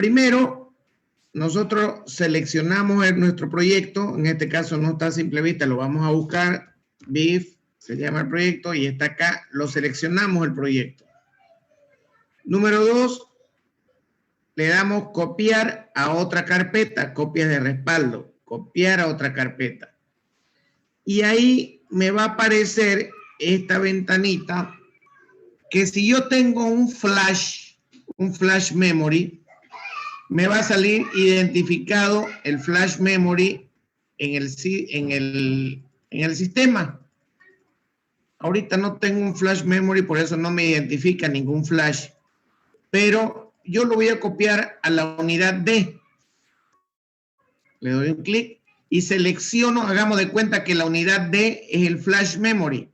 Primero, nosotros seleccionamos nuestro proyecto. En este caso no está a simple vista, lo vamos a buscar. BIF se llama el proyecto y está acá. Lo seleccionamos el proyecto. Número 2, le damos copiar a otra carpeta, copias de respaldo, copiar a otra carpeta. Y ahí me va a aparecer esta ventanita que si yo tengo un flash memory, me va a salir identificado el flash memory en el sistema. Ahorita no tengo un flash memory, por eso no me identifica ningún flash. Pero yo lo voy a copiar a la unidad D. Le doy un clic y selecciono, hagamos de cuenta que la unidad D es el flash memory.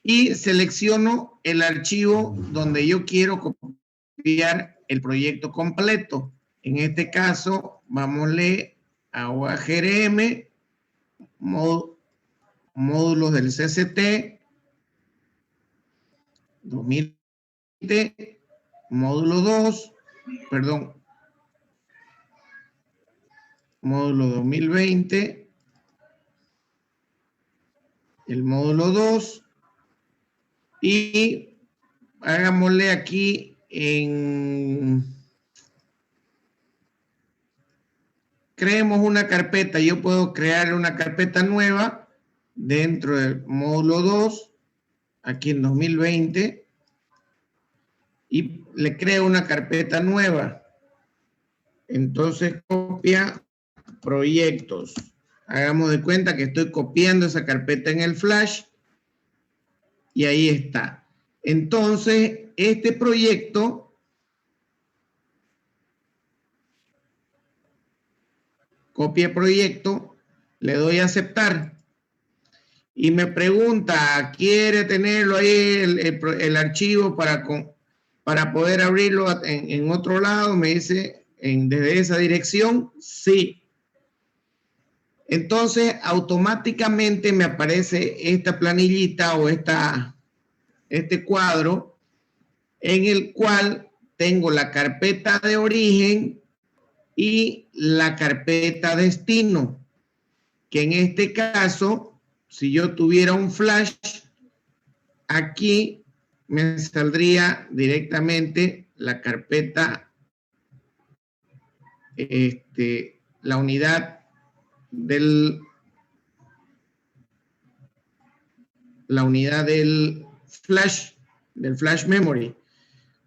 Y selecciono el archivo donde yo quiero copiar el proyecto completo. En este caso, vámosle a OAGRM, módulos del CCT, 2020, módulo 2, perdón, módulo 2020, el módulo 2, y hagámosle aquí creemos una carpeta. Yo puedo crear una carpeta nueva dentro del módulo 2, aquí en 2020, y le creo una carpeta nueva. Entonces copia proyectos. Hagamos de cuenta que estoy copiando esa carpeta en el flash y ahí está. Entonces este proyecto copia proyecto, le doy a aceptar y me pregunta, ¿quiere tenerlo ahí el archivo para poder abrirlo en otro lado? Me dice, desde esa dirección, sí. Entonces, automáticamente me aparece esta planillita o este cuadro en el cual tengo la carpeta de origen y la carpeta destino, que en este caso, si yo tuviera un flash, aquí me saldría directamente la carpeta, la unidad del flash memory.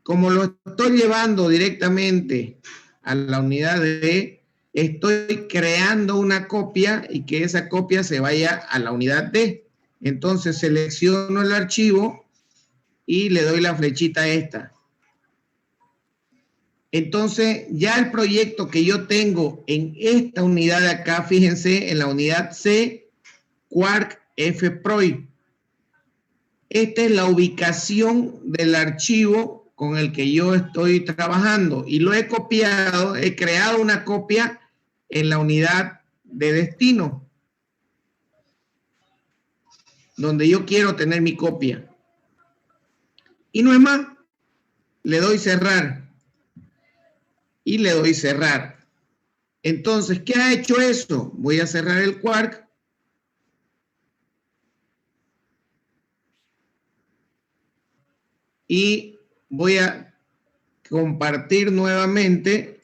Como lo estoy llevando directamente a la unidad D, estoy creando una copia y que esa copia se vaya a la unidad D. Entonces selecciono el archivo y le doy la flechita esta. Entonces ya el proyecto que yo tengo en esta unidad de acá, fíjense, en la unidad C, Quark FPROI. Esta es la ubicación del archivo con el que yo estoy trabajando y lo he copiado, he creado una copia en la unidad de destino, donde yo quiero tener mi copia. Y no es más, le doy cerrar y le doy cerrar. Entonces, ¿qué ha hecho eso? Voy a cerrar el Quark. Y voy a compartir nuevamente.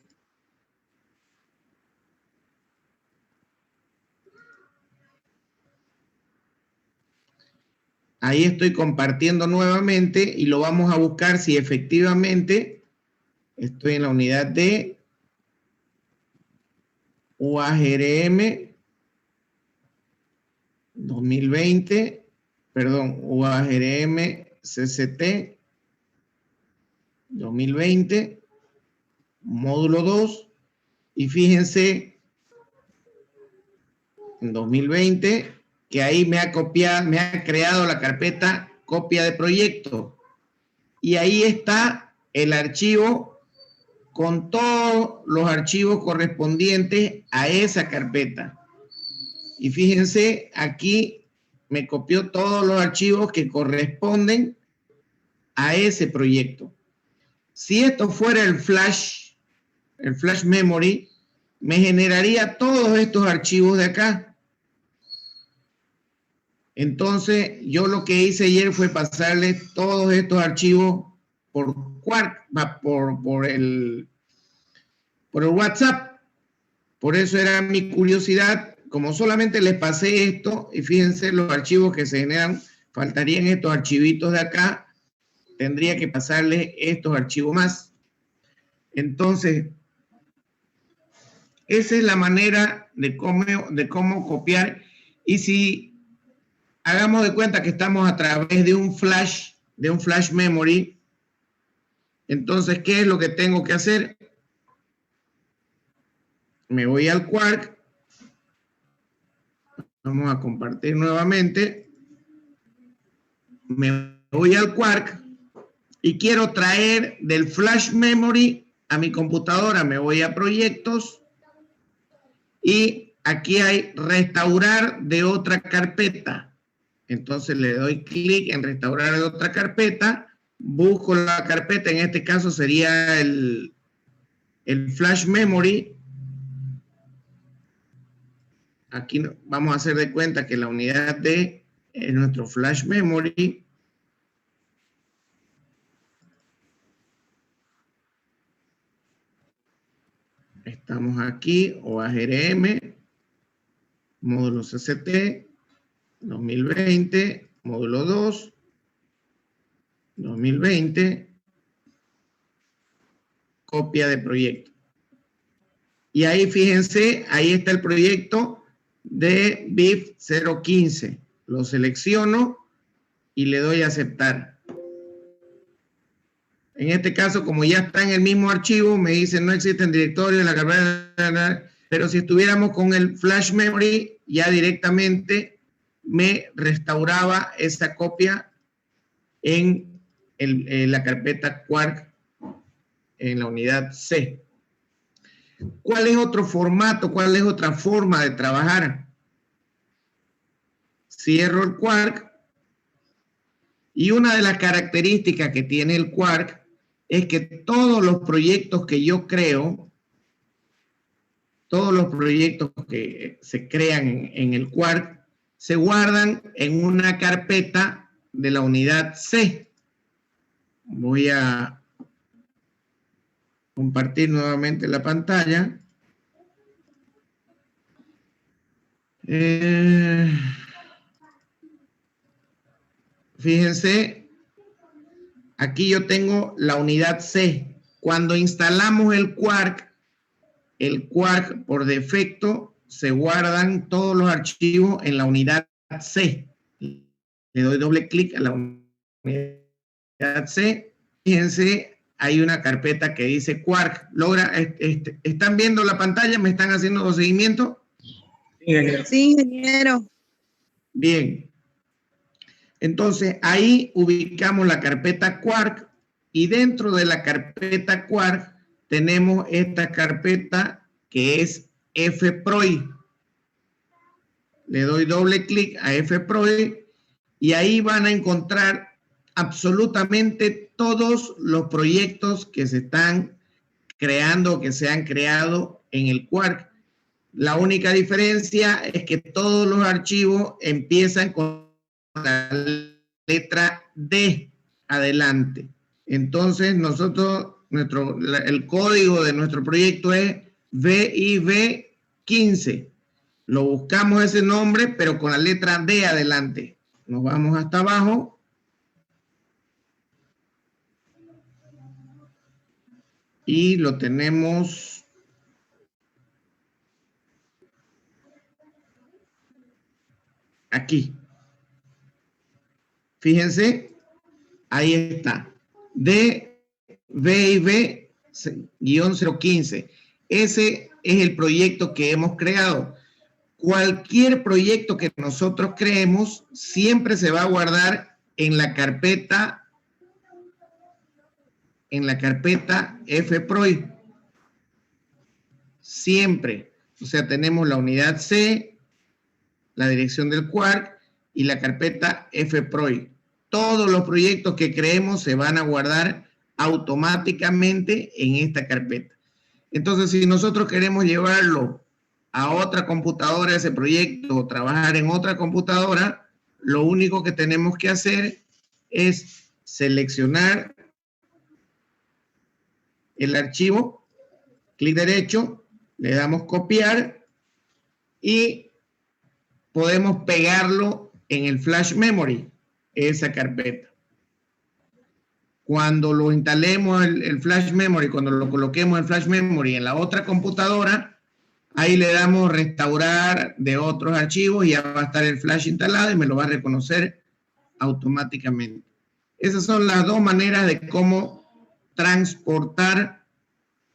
Ahí estoy compartiendo nuevamente y lo vamos a buscar si efectivamente estoy en la unidad de UAGRM 2020, perdón, UAGRM CCT 2020, módulo 2, y fíjense en 2020 que ahí me ha copiado, me ha creado la carpeta copia de proyecto y ahí está el archivo con todos los archivos correspondientes a esa carpeta. Y fíjense, aquí me copió todos los archivos que corresponden a ese proyecto. Si esto fuera el flash, el flash memory, me generaría todos estos archivos de acá. Entonces, yo lo que hice ayer fue pasarle todos estos archivos por Quark, por el WhatsApp. Por eso era mi curiosidad. Como solamente les pasé esto, y fíjense los archivos que se generan, faltarían estos archivitos de acá, tendría que pasarle estos archivos más. Entonces, esa es la manera de cómo copiar. Y si hagamos de cuenta que estamos a través de un flash memory, entonces, ¿qué es lo que tengo que hacer? Me voy al Quark. Vamos a compartir nuevamente. Me voy al Quark y quiero traer del flash memory a mi computadora. Me voy a proyectos y aquí hay restaurar de otra carpeta. Entonces le doy clic en restaurar de otra carpeta, busco la carpeta, en este caso sería el flash memory. Aquí vamos a hacer de cuenta que la unidad D es nuestro flash memory. Estamos aquí, OAGRM, módulo CCT, 2020, módulo 2, 2020, copia de proyecto. Y ahí fíjense, ahí está el proyecto de BIF 015. Lo selecciono y le doy a aceptar. En este caso, como ya está en el mismo archivo, me dice no existe en directorio en la carpeta, pero si estuviéramos con el flash memory, ya directamente me restauraba esa copia en la carpeta Quark en la unidad C. ¿Cuál es otro formato? ¿Cuál es otra forma de trabajar? Cierro el Quark y una de las características que tiene el Quark es que todos los proyectos que yo creo, todos los proyectos que se crean en el Quark se guardan en una carpeta de la unidad C. Voy a compartir nuevamente la pantalla. Fíjense, aquí yo tengo la unidad C. Cuando instalamos el Quark por defecto se guardan todos los archivos en la unidad C. Le doy doble clic a la unidad C. Fíjense, hay una carpeta que dice Quark. ¿Están viendo la pantalla? ¿Me están haciendo seguimiento? Sí, ingeniero. Bien. Entonces, ahí ubicamos la carpeta Quark y dentro de la carpeta Quark tenemos esta carpeta que es fproj. Le doy doble clic a fproj y ahí van a encontrar absolutamente todos los proyectos que se están creando, que se han creado en el Quark. La única diferencia es que todos los archivos empiezan con la letra D adelante. Entonces, el código de nuestro proyecto es VIV15. Lo buscamos ese nombre, pero con la letra D adelante. Nos vamos hasta abajo. Y lo tenemos aquí. Fíjense, ahí está. DVIV-015. Ese es el proyecto que hemos creado. Cualquier proyecto que nosotros creemos siempre se va a guardar en la carpeta fproj. Siempre. O sea, tenemos la unidad C, la dirección del Quark y la carpeta fproj. Todos los proyectos que creemos se van a guardar automáticamente en esta carpeta. Entonces, si nosotros queremos llevarlo a otra computadora, ese proyecto, o trabajar en otra computadora, lo único que tenemos que hacer es seleccionar el archivo, clic derecho, le damos copiar y podemos pegarlo en el flash memory, esa carpeta. Cuando lo instalemos el flash memory, cuando lo coloquemos el flash memory en la otra computadora, ahí le damos restaurar de otros archivos y ya va a estar el flash instalado y me lo va a reconocer automáticamente. Esas son las dos maneras de cómo transportar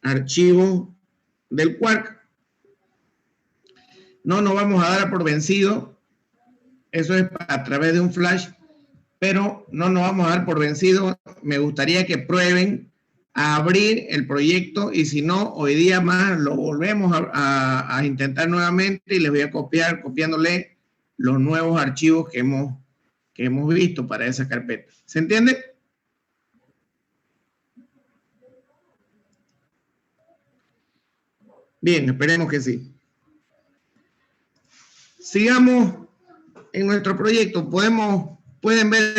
archivos del Quark. No nos vamos a dar por vencido. Eso es a través de un flash, pero no nos vamos a dar por vencido. Me gustaría que prueben a abrir el proyecto y si no, hoy día más lo volvemos a intentar nuevamente y les voy a copiándole los nuevos archivos que hemos visto para esa carpeta. ¿Se entiende? Bien, esperemos que sí. Sigamos en nuestro proyecto. ¿Pueden ver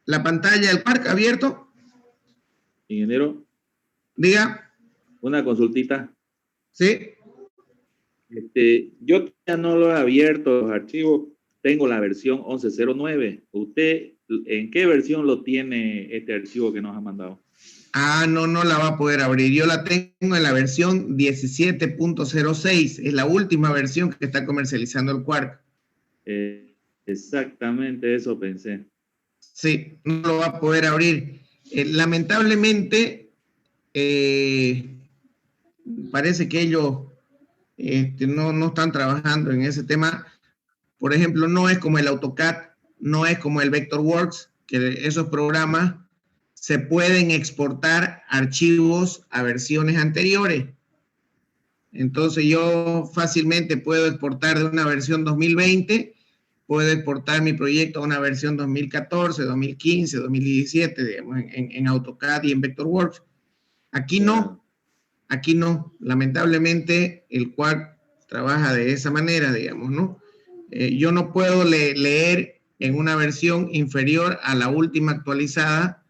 la pantalla del Quark abierto? Ingeniero. Diga. Una consultita. Sí. Yo ya no lo he abierto los archivos. Tengo la versión 11.09. ¿Usted en qué versión lo tiene este archivo que nos ha mandado? Ah, no la va a poder abrir. Yo la tengo en la versión 17.06. Es la última versión que está comercializando el Quark. Exactamente eso pensé. Sí, no lo va a poder abrir. Lamentablemente, parece que ellos no están trabajando en ese tema. Por ejemplo, no es como el AutoCAD, no es como el Vectorworks, que esos programas se pueden exportar archivos a versiones anteriores. Entonces yo fácilmente puedo exportar de una versión 2020, puedo exportar mi proyecto a una versión 2014, 2015, 2017, digamos, en AutoCAD y en Vectorworks. Aquí no, lamentablemente el Quark trabaja de esa manera, digamos, ¿no? Yo no puedo leer en una versión inferior a la última actualizada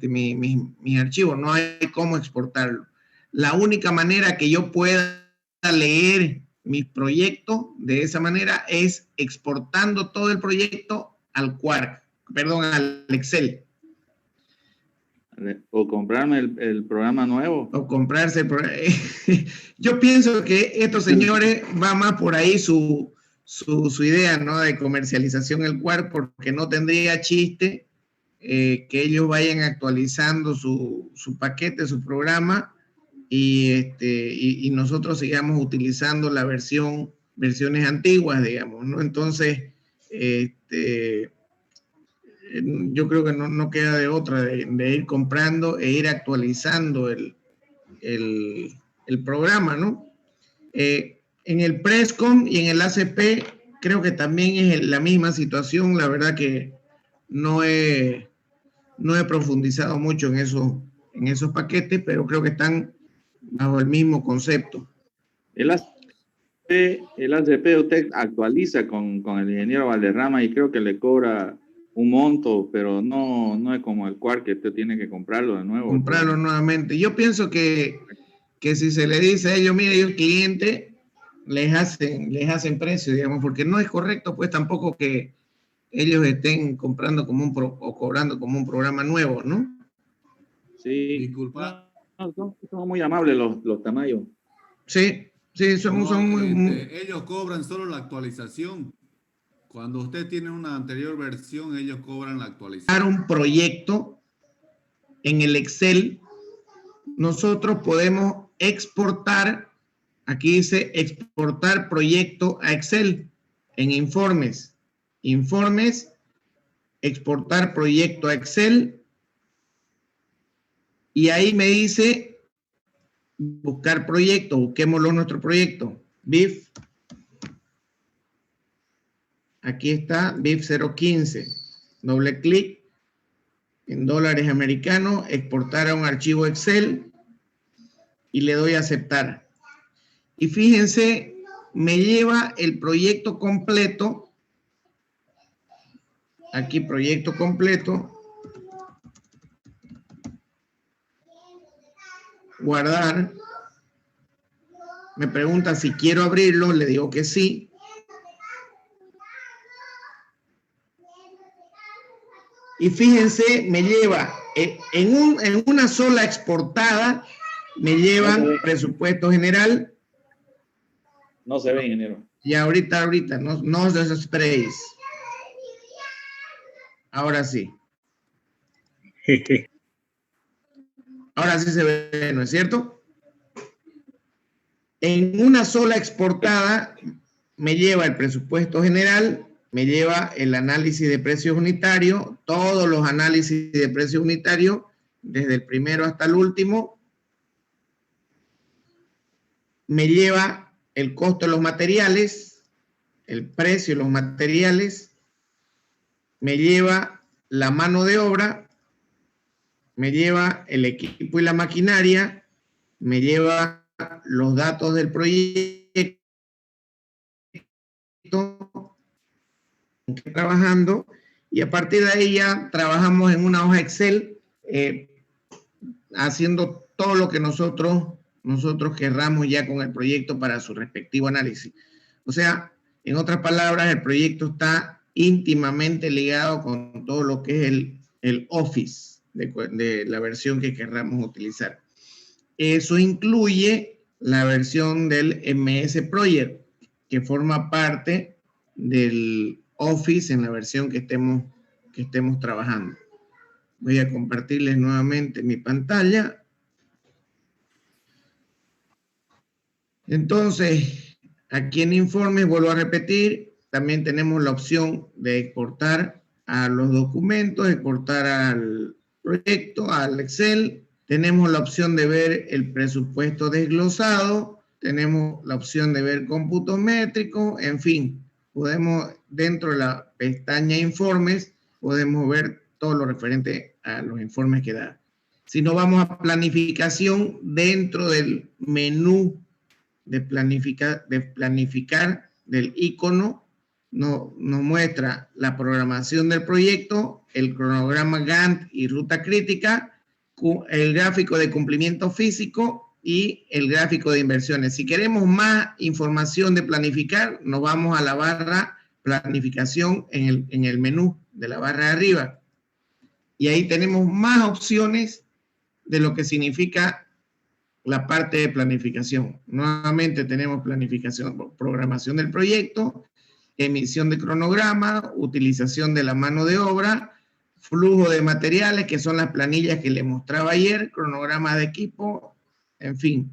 mi archivo, no hay cómo exportarlo. La única manera que yo pueda leer mi proyecto de esa manera es exportando todo el proyecto al Quark, perdón, al Excel. O comprarme el programa nuevo. O comprarse el programa. Yo pienso que estos señores va más por ahí su idea, ¿no? De comercialización del Quark, porque no tendría chiste que ellos vayan actualizando su paquete, su programa, y nosotros sigamos utilizando la versiones antiguas, digamos, ¿no? Entonces, yo creo que no queda de otra de ir comprando e ir actualizando el programa, ¿no? En el Prescom y en el ACP creo que también es la misma situación. La verdad que no he profundizado mucho en esos paquetes, pero creo que están bajo el mismo concepto. El ACP usted actualiza con el ingeniero Valderrama y creo que le cobra un monto, pero no es como el Quark que usted tiene que comprarlo de nuevo. Comprarlo nuevamente. Yo pienso que si se le dice a ellos, mire, el cliente les hacen precio, digamos, porque no es correcto, pues tampoco que ellos estén comprando o cobrando como un programa nuevo, ¿no? Sí. Disculpa. Son muy amables los tamaños. Sí, son muy... Ellos cobran solo la actualización. Cuando usted tiene una anterior versión, ellos cobran la actualización. Un proyecto en el Excel, nosotros podemos exportar, aquí dice exportar proyecto a Excel en informes, exportar proyecto a Excel, y ahí me dice buscar proyecto, busquémoslo nuestro proyecto, BIF, aquí está, BIF 015, doble clic, en dólares americanos, exportar a un archivo Excel, y le doy a aceptar. Y fíjense, me lleva el proyecto completo. Aquí proyecto completo. Guardar. Me pregunta si quiero abrirlo, le digo que sí. Y fíjense, me lleva en una sola exportada, me llevan presupuesto general. No se ve, ingeniero. Y ahorita, no os desesperéis. Ahora sí. Ahora sí se ve, ¿no es cierto? En una sola exportada me lleva el presupuesto general, me lleva el análisis de precios unitarios, todos los análisis de precios unitarios, desde el primero hasta el último. Me lleva el costo de los materiales, el precio de los materiales, me lleva la mano de obra, me lleva el equipo y la maquinaria, me lleva los datos del proyecto, trabajando, y a partir de ahí ya trabajamos en una hoja Excel, haciendo todo lo que nosotros querramos ya con el proyecto para su respectivo análisis. O sea, en otras palabras, el proyecto está íntimamente ligado con todo lo que es el Office de la versión que querramos utilizar. Eso incluye la versión del MS Project, que forma parte del Office en la versión que estemos trabajando. Voy a compartirles nuevamente mi pantalla. Entonces, aquí en informes, vuelvo a repetir, también tenemos la opción de exportar a los documentos, exportar al proyecto, al Excel. Tenemos la opción de ver el presupuesto desglosado. Tenemos la opción de ver cómputos métricos. En fin, podemos, dentro de la pestaña informes, podemos ver todo lo referente a los informes que da. Si nos vamos a planificación, dentro del menú de planificar del icono, nos muestra la programación del proyecto, el cronograma Gantt y ruta crítica, el gráfico de cumplimiento físico y el gráfico de inversiones. Si queremos más información de planificar, nos vamos a la barra planificación en el menú de la barra de arriba. Y ahí tenemos más opciones de lo que significa la parte de planificación. Nuevamente tenemos planificación, programación del proyecto, emisión de cronograma, utilización de la mano de obra, flujo de materiales, que son las planillas que les mostraba ayer, cronograma de equipo, en fin,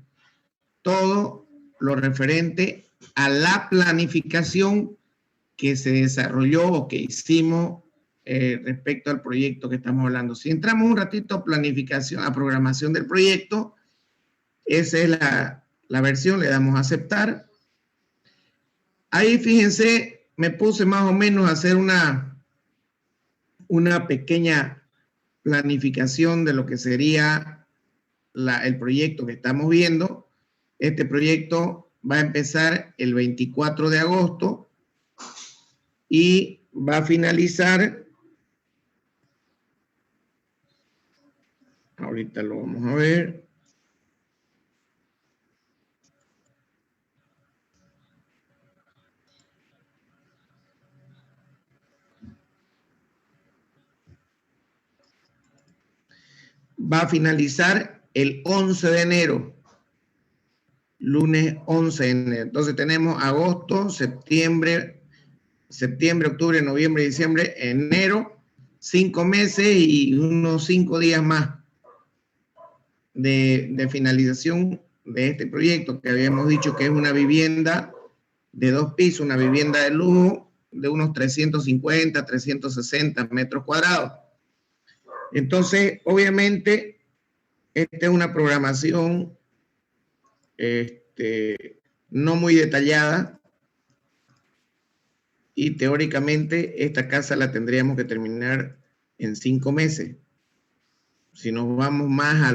todo lo referente a la planificación que se desarrolló o que hicimos respecto al proyecto que estamos hablando. Si entramos un ratito a planificación, a programación del proyecto, esa es la versión, le damos a aceptar. Ahí fíjense, me puse más o menos a hacer una pequeña planificación de lo que sería el proyecto que estamos viendo. Este proyecto va a empezar el 24 de agosto y va a finalizar, ahorita lo vamos a ver, va a finalizar el 11 de enero, lunes 11 de enero. Entonces tenemos agosto, septiembre, octubre, noviembre, diciembre, enero, 5 meses y unos 5 días más de finalización de este proyecto, que habíamos dicho que es una vivienda de 2 pisos, una vivienda de lujo de unos 350, 360 metros cuadrados. Entonces, obviamente, esta es una programación no muy detallada y teóricamente esta casa la tendríamos que terminar en 5 meses. Si nos vamos más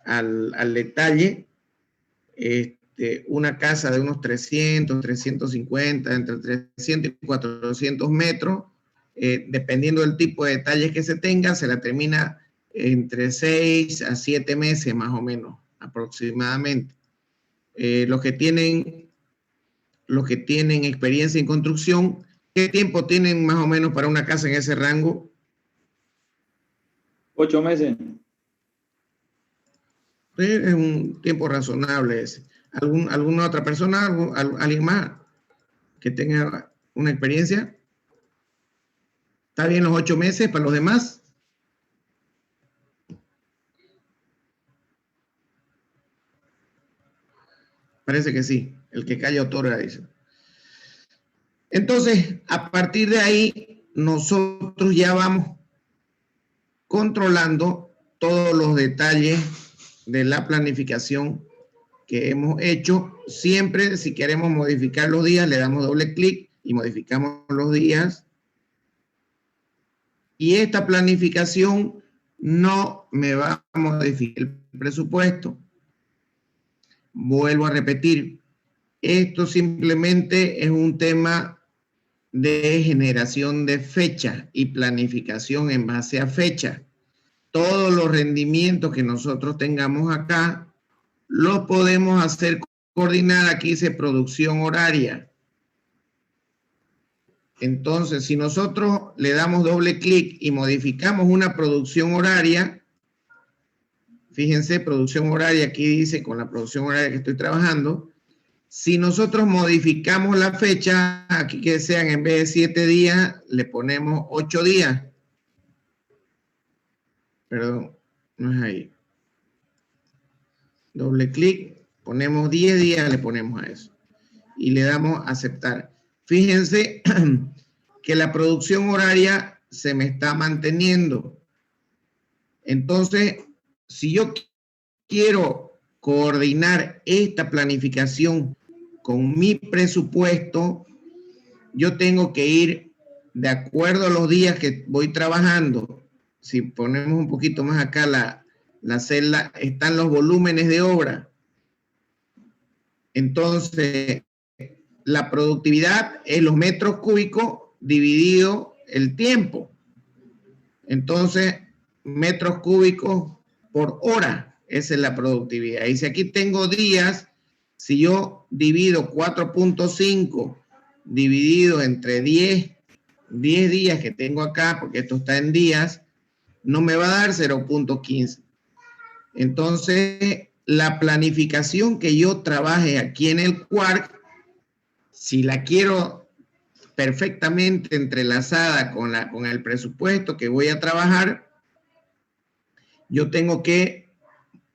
al detalle. Una casa de unos 300, 350, entre 300 y 400 metros, dependiendo del tipo de detalles que se tenga, se la termina entre 6 a 7 meses más o menos, aproximadamente. Los que tienen experiencia en construcción, ¿qué tiempo tienen más o menos para una casa en ese rango? 8 meses. Sí, es un tiempo razonable ese. ¿Alguna otra persona, alguien más que tenga una experiencia? ¿Está bien los 8 meses para los demás? Parece que sí. El que calla otorga, dice. Entonces, a partir de ahí, nosotros ya vamos controlando todos los detalles de la planificación que hemos hecho. Siempre, si queremos modificar los días, le damos doble clic y modificamos los días. Y esta planificación no me va a modificar el presupuesto. Vuelvo a repetir, esto simplemente es un tema de generación de fecha y planificación en base a fecha. Todos los rendimientos que nosotros tengamos acá los podemos hacer coordinar. Aquí dice producción horaria. Entonces, si nosotros le damos doble clic y modificamos una producción horaria, fíjense, producción horaria, aquí dice con la producción horaria que estoy trabajando, si nosotros modificamos la fecha, aquí que sean en vez de 7 días, le ponemos 8 días. Perdón, no es ahí. Doble clic, ponemos 10 días, le ponemos a eso. Y le damos a aceptar. Fíjense que la producción horaria se me está manteniendo. Entonces, si yo quiero coordinar esta planificación con mi presupuesto, yo tengo que ir de acuerdo a los días que voy trabajando. Si ponemos un poquito más acá la celda, están los volúmenes de obra. Entonces, la productividad es los metros cúbicos dividido el tiempo. Entonces, metros cúbicos por hora, esa es la productividad. Y si aquí tengo días, si yo divido 4.5 dividido entre 10 días que tengo acá, porque esto está en días, no me va a dar 0.15. Entonces, la planificación que yo trabaje aquí en el Quark, si la quiero perfectamente entrelazada con el presupuesto que voy a trabajar, yo tengo que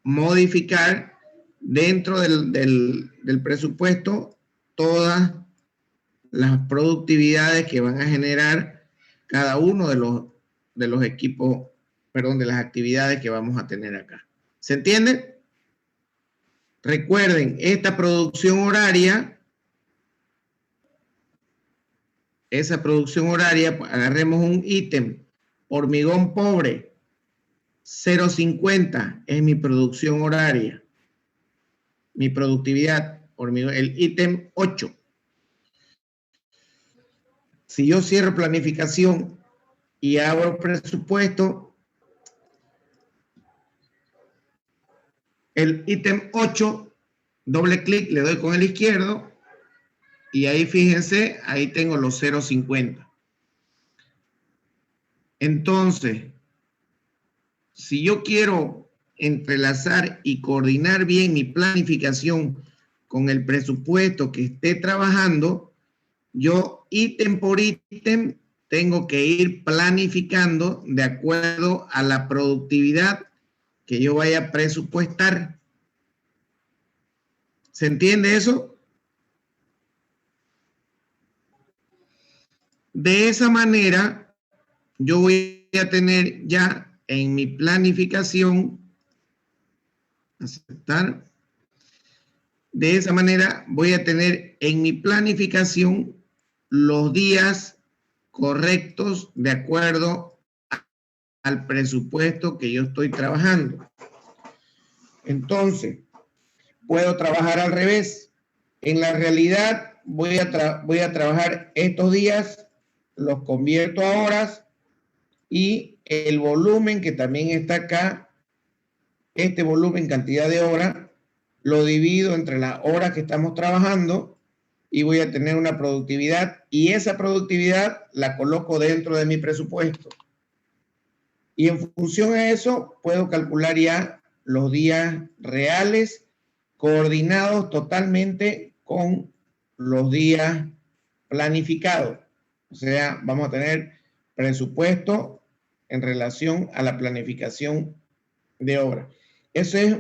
modificar dentro del presupuesto todas las productividades que van a generar cada uno de los equipos, perdón, de las actividades que vamos a tener acá. ¿Se entiende? Recuerden, esta producción horaria, esa producción horaria, agarremos un ítem, hormigón pobre, 0.50 es mi producción horaria, mi productividad, hormigón, el ítem 8. Si yo cierro planificación y abro presupuesto, el ítem 8, doble clic, le doy con el izquierdo y ahí fíjense, ahí tengo los 0.50. Entonces, si yo quiero entrelazar y coordinar bien mi planificación con el presupuesto que esté trabajando, yo ítem por ítem tengo que ir planificando de acuerdo a la productividad que yo vaya a presupuestar. ¿Se entiende eso? De esa manera, yo voy a tener ya en mi planificación, aceptar, de esa manera voy a tener en mi planificación los días correctos de acuerdo al presupuesto que yo estoy trabajando. Entonces, puedo trabajar al revés. En la realidad, voy a trabajar estos días, los convierto a horas y el volumen que también está acá, este volumen, cantidad de horas, lo divido entre las horas que estamos trabajando y voy a tener una productividad y esa productividad la coloco dentro de mi presupuesto. Y en función a eso, puedo calcular ya los días reales coordinados totalmente con los días planificados. O sea, vamos a tener presupuesto en relación a la planificación de obra. Eso es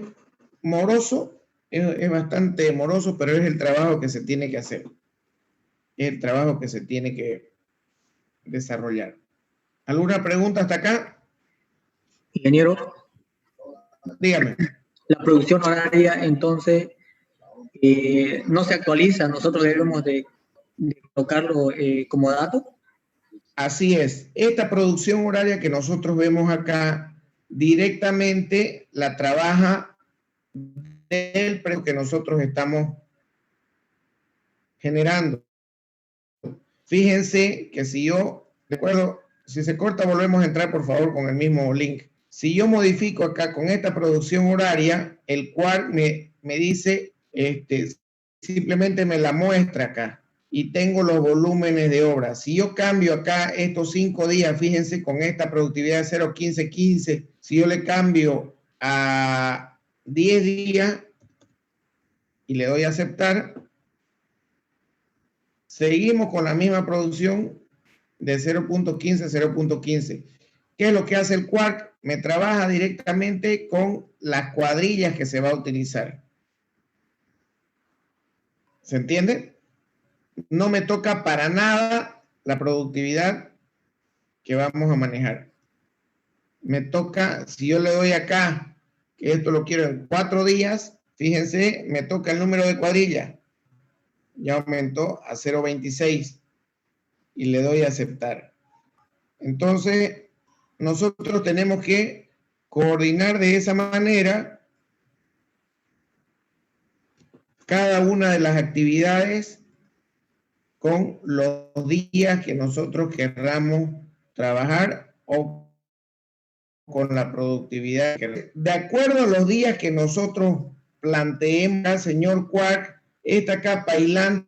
moroso, es bastante moroso, pero es el trabajo que se tiene que hacer. Es el trabajo que se tiene que desarrollar. ¿Alguna pregunta hasta acá? Ingeniero, Dígame. la producción horaria entonces no se actualiza, nosotros debemos de colocarlo como dato. Así es. Esta producción horaria que nosotros vemos acá directamente la trabaja del precio que nosotros estamos generando. Fíjense que si yo, de acuerdo, si se corta volvemos a entrar por favor con el mismo link. Si yo modifico acá con esta producción horaria, el cual me dice, simplemente me la muestra acá y tengo los volúmenes de obra. Si yo cambio acá estos 5 días, fíjense con esta productividad de 0,1515, si yo le cambio a 10 días y le doy a aceptar, seguimos con la misma producción de 0,15, 0,15. ¿Qué es lo que hace el Quark? Me trabaja directamente con las cuadrillas que se va a utilizar. ¿Se entiende? No me toca para nada la productividad que vamos a manejar. Me toca, si yo le doy acá, que esto lo quiero en 4 días, fíjense, me toca el número de cuadrillas. Ya aumentó a 0,26 y le doy a aceptar. Entonces, nosotros tenemos que coordinar de esa manera cada una de las actividades con los días que nosotros querramos trabajar o con la productividad. De acuerdo a los días que nosotros planteemos, señor Quark, esta capa aislante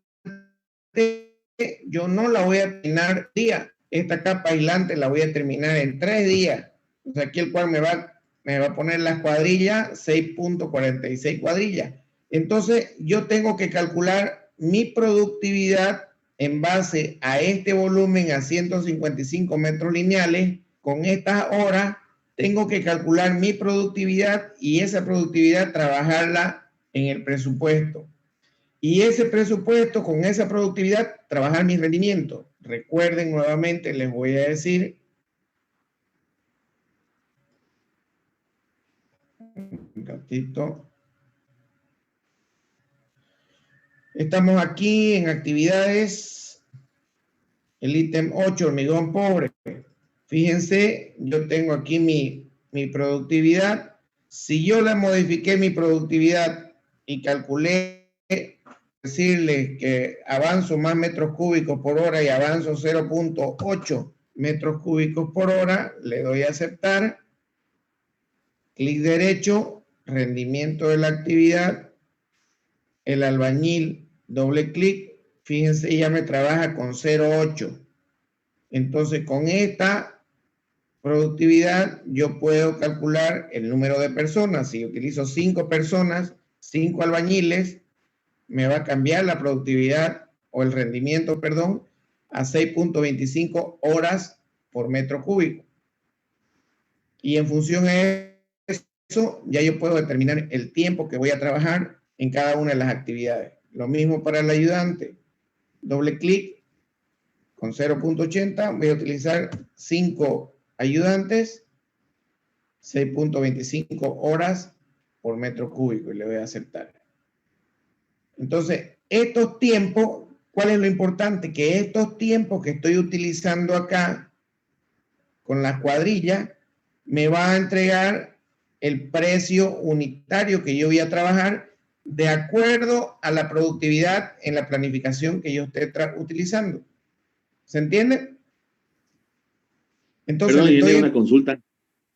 yo no la voy a terminar día. Esta capa aislante la voy a terminar en 3 días. O sea, aquí el cual me va a poner las cuadrillas, 6.46 cuadrillas. Entonces, yo tengo que calcular mi productividad en base a este volumen a 155 metros lineales. Con estas horas, tengo que calcular mi productividad y esa productividad trabajarla en el presupuesto. Y ese presupuesto, con esa productividad, trabajar mi rendimiento. Recuerden nuevamente, les voy a decir. Un ratito. Estamos aquí en actividades. El ítem 8, hormigón pobre. Fíjense, yo tengo aquí mi productividad. Si yo le modifiqué mi productividad y calculé, decirles que avanzo más metros cúbicos por hora y avanzo 0.8 metros cúbicos por hora, le doy a aceptar, clic derecho, rendimiento de la actividad, el albañil, doble clic, fíjense ya me trabaja con 0.8. Entonces con esta productividad yo puedo calcular el número de personas. Si utilizo 5 personas, 5 albañiles, me va a cambiar la productividad o el rendimiento, perdón, a 6.25 horas por metro cúbico. Y en función de eso, ya yo puedo determinar el tiempo que voy a trabajar en cada una de las actividades. Lo mismo para el ayudante. Doble clic con 0.80. Voy a utilizar 5 ayudantes, 6.25 horas por metro cúbico y le voy a aceptar. Entonces, estos tiempos, ¿cuál es lo importante? Que estos tiempos que estoy utilizando acá con las cuadrillas me va a entregar el precio unitario que yo voy a trabajar de acuerdo a la productividad en la planificación que yo esté utilizando. ¿Se entiende? Entonces, perdón, yo tengo una consulta.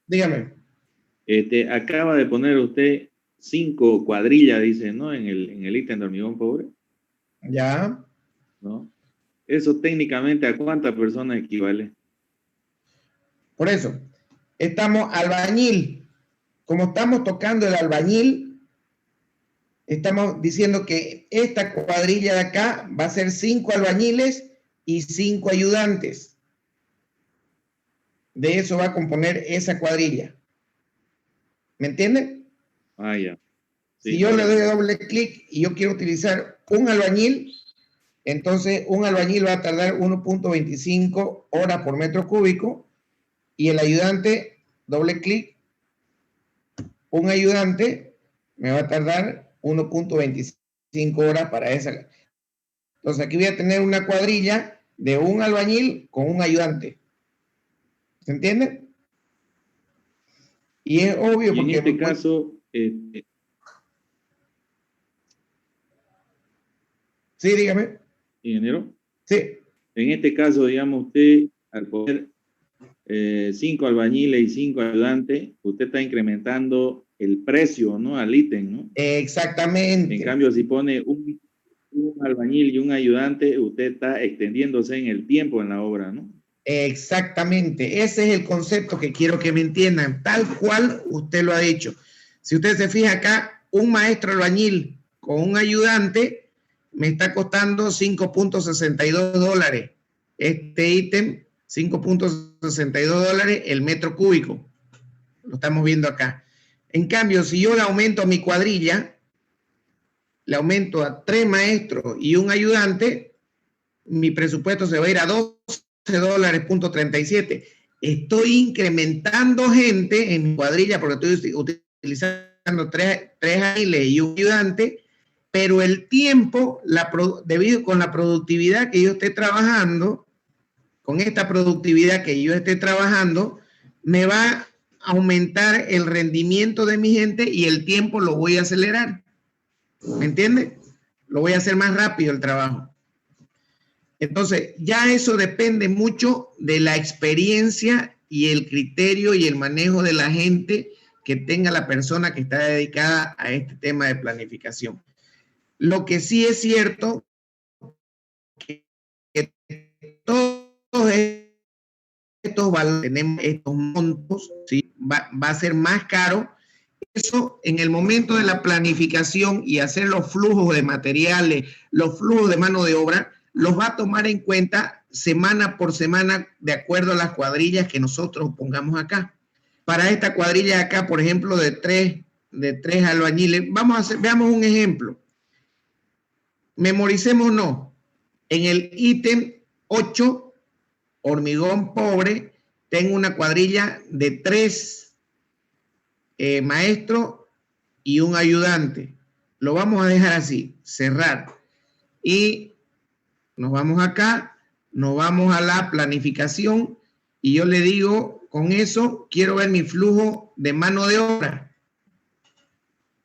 Dígame. Acaba de poner usted 5 cuadrillas, dice, ¿no? En el ítem de hormigón pobre. Ya. ¿No? Eso técnicamente, ¿a cuántas personas equivale? Por eso, estamos albañil. Como estamos tocando el albañil, estamos diciendo que esta cuadrilla de acá va a ser 5 albañiles y 5 ayudantes. De eso va a componer esa cuadrilla. ¿Me entiende? Ah, ya. Sí, si yo le doy doble clic y yo quiero utilizar un albañil, entonces un albañil va a tardar 1.25 horas por metro cúbico y el ayudante, doble clic, un ayudante me va a tardar 1.25 horas para esa. Entonces aquí voy a tener una cuadrilla de un albañil con un ayudante. ¿Se entiende? Y es obvio y porque... en este caso... sí, dígame. Ingeniero. Sí. En este caso, digamos, usted, al poner 5 albañiles y 5 ayudantes, usted está incrementando el precio, ¿no? Al ítem, ¿no? Exactamente. En cambio, si pone un albañil y un ayudante, usted está extendiéndose en el tiempo en la obra, ¿no? Exactamente. Ese es el concepto que quiero que me entiendan, tal cual usted lo ha dicho. Si usted se fija acá, un maestro albañil con un ayudante me está costando $5.62. Este ítem, $5.62 el metro cúbico. Lo estamos viendo acá. En cambio, si yo le aumento a mi cuadrilla, le aumento a 3 maestros y un ayudante, mi presupuesto se va a ir a $12.37. Estoy incrementando gente en mi cuadrilla porque estoy utilizando tres albañiles y un ayudante, pero el tiempo, debido con la productividad que yo esté trabajando, con esta productividad que yo esté trabajando, me va a aumentar el rendimiento de mi gente y el tiempo lo voy a acelerar. ¿Me entiende? Lo voy a hacer más rápido el trabajo. Entonces, ya eso depende mucho de la experiencia y el criterio y el manejo de la gente que tenga la persona que está dedicada a este tema de planificación. Lo que sí es cierto, que todos estos valores, tenemos estos montos, ¿sí? va a ser más caro. Eso en el momento de la planificación y hacer los flujos de materiales, los flujos de mano de obra, los va a tomar en cuenta semana por semana de acuerdo a las cuadrillas que nosotros pongamos acá. Para esta cuadrilla de acá, por ejemplo, de tres albañiles, veamos un ejemplo. Memoricémonos. En el ítem 8, hormigón pobre, tengo una cuadrilla de 3 maestros y un ayudante. Lo vamos a dejar así, cerrar. Y nos vamos acá, nos vamos a la planificación y yo le digo, con eso quiero ver mi flujo de mano de obra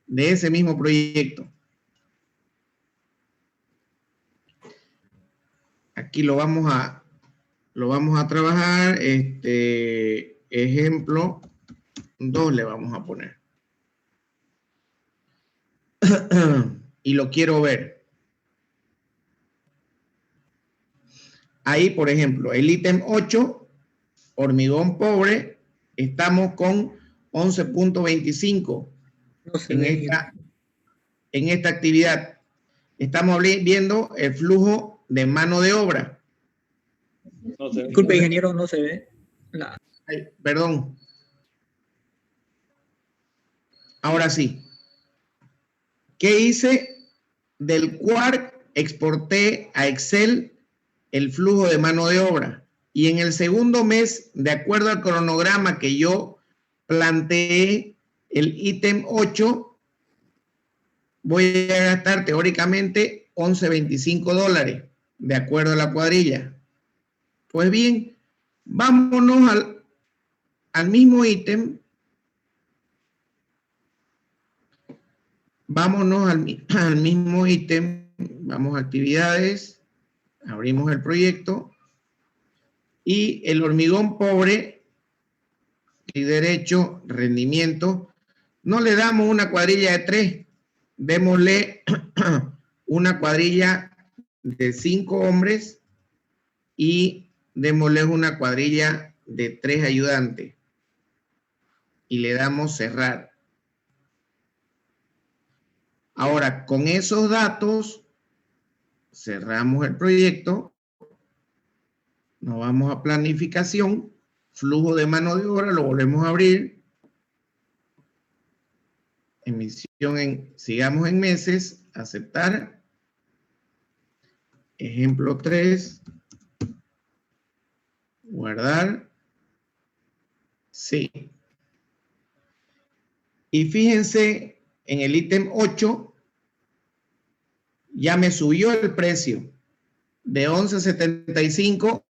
de ese mismo proyecto. Aquí lo vamos a trabajar, ejemplo 2 le vamos a poner. Y lo quiero ver. Ahí, por ejemplo, el ítem 8, hormigón pobre, estamos con 11.25 en esta actividad. Estamos viendo el flujo de mano de obra. No se ve. Disculpe, ingeniero, no se ve. Ay, perdón. Ahora sí. ¿Qué hice? Del Quark exporté a Excel el flujo de mano de obra. Y en el segundo mes, de acuerdo al cronograma que yo planteé, el ítem 8, voy a gastar teóricamente $11.25, de acuerdo a la cuadrilla. Pues bien, vámonos al mismo ítem Vámonos al mismo ítem, vamos a actividades, abrimos el proyecto y el hormigón pobre, clic derecho, rendimiento, no le damos una cuadrilla de 3, démosle una cuadrilla de 5 hombres y démosle una cuadrilla de 3 ayudantes y le damos cerrar. Ahora, con esos datos, cerramos el proyecto, nos vamos a planificación, flujo de mano de obra, lo volvemos a abrir, emisión sigamos en meses, aceptar, ejemplo 3, guardar, sí. Y fíjense, en el ítem 8, ya me subió el precio de 11.75.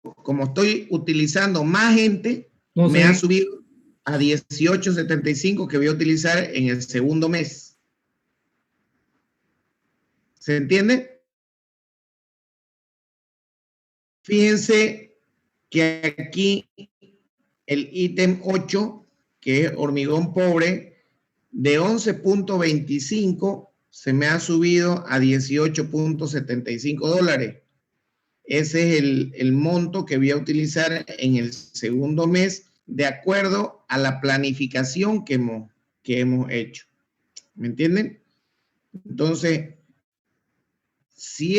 Como estoy utilizando más gente, me ha subido a 18.75 que voy a utilizar en el segundo mes. ¿Se entiende? Fíjense que aquí el ítem 8, que es hormigón pobre, de 11.25 se me ha subido a 18.75 dólares. Ese es el monto que voy a utilizar en el segundo mes de acuerdo a la planificación que hemos hecho. ¿Me entienden? Entonces, si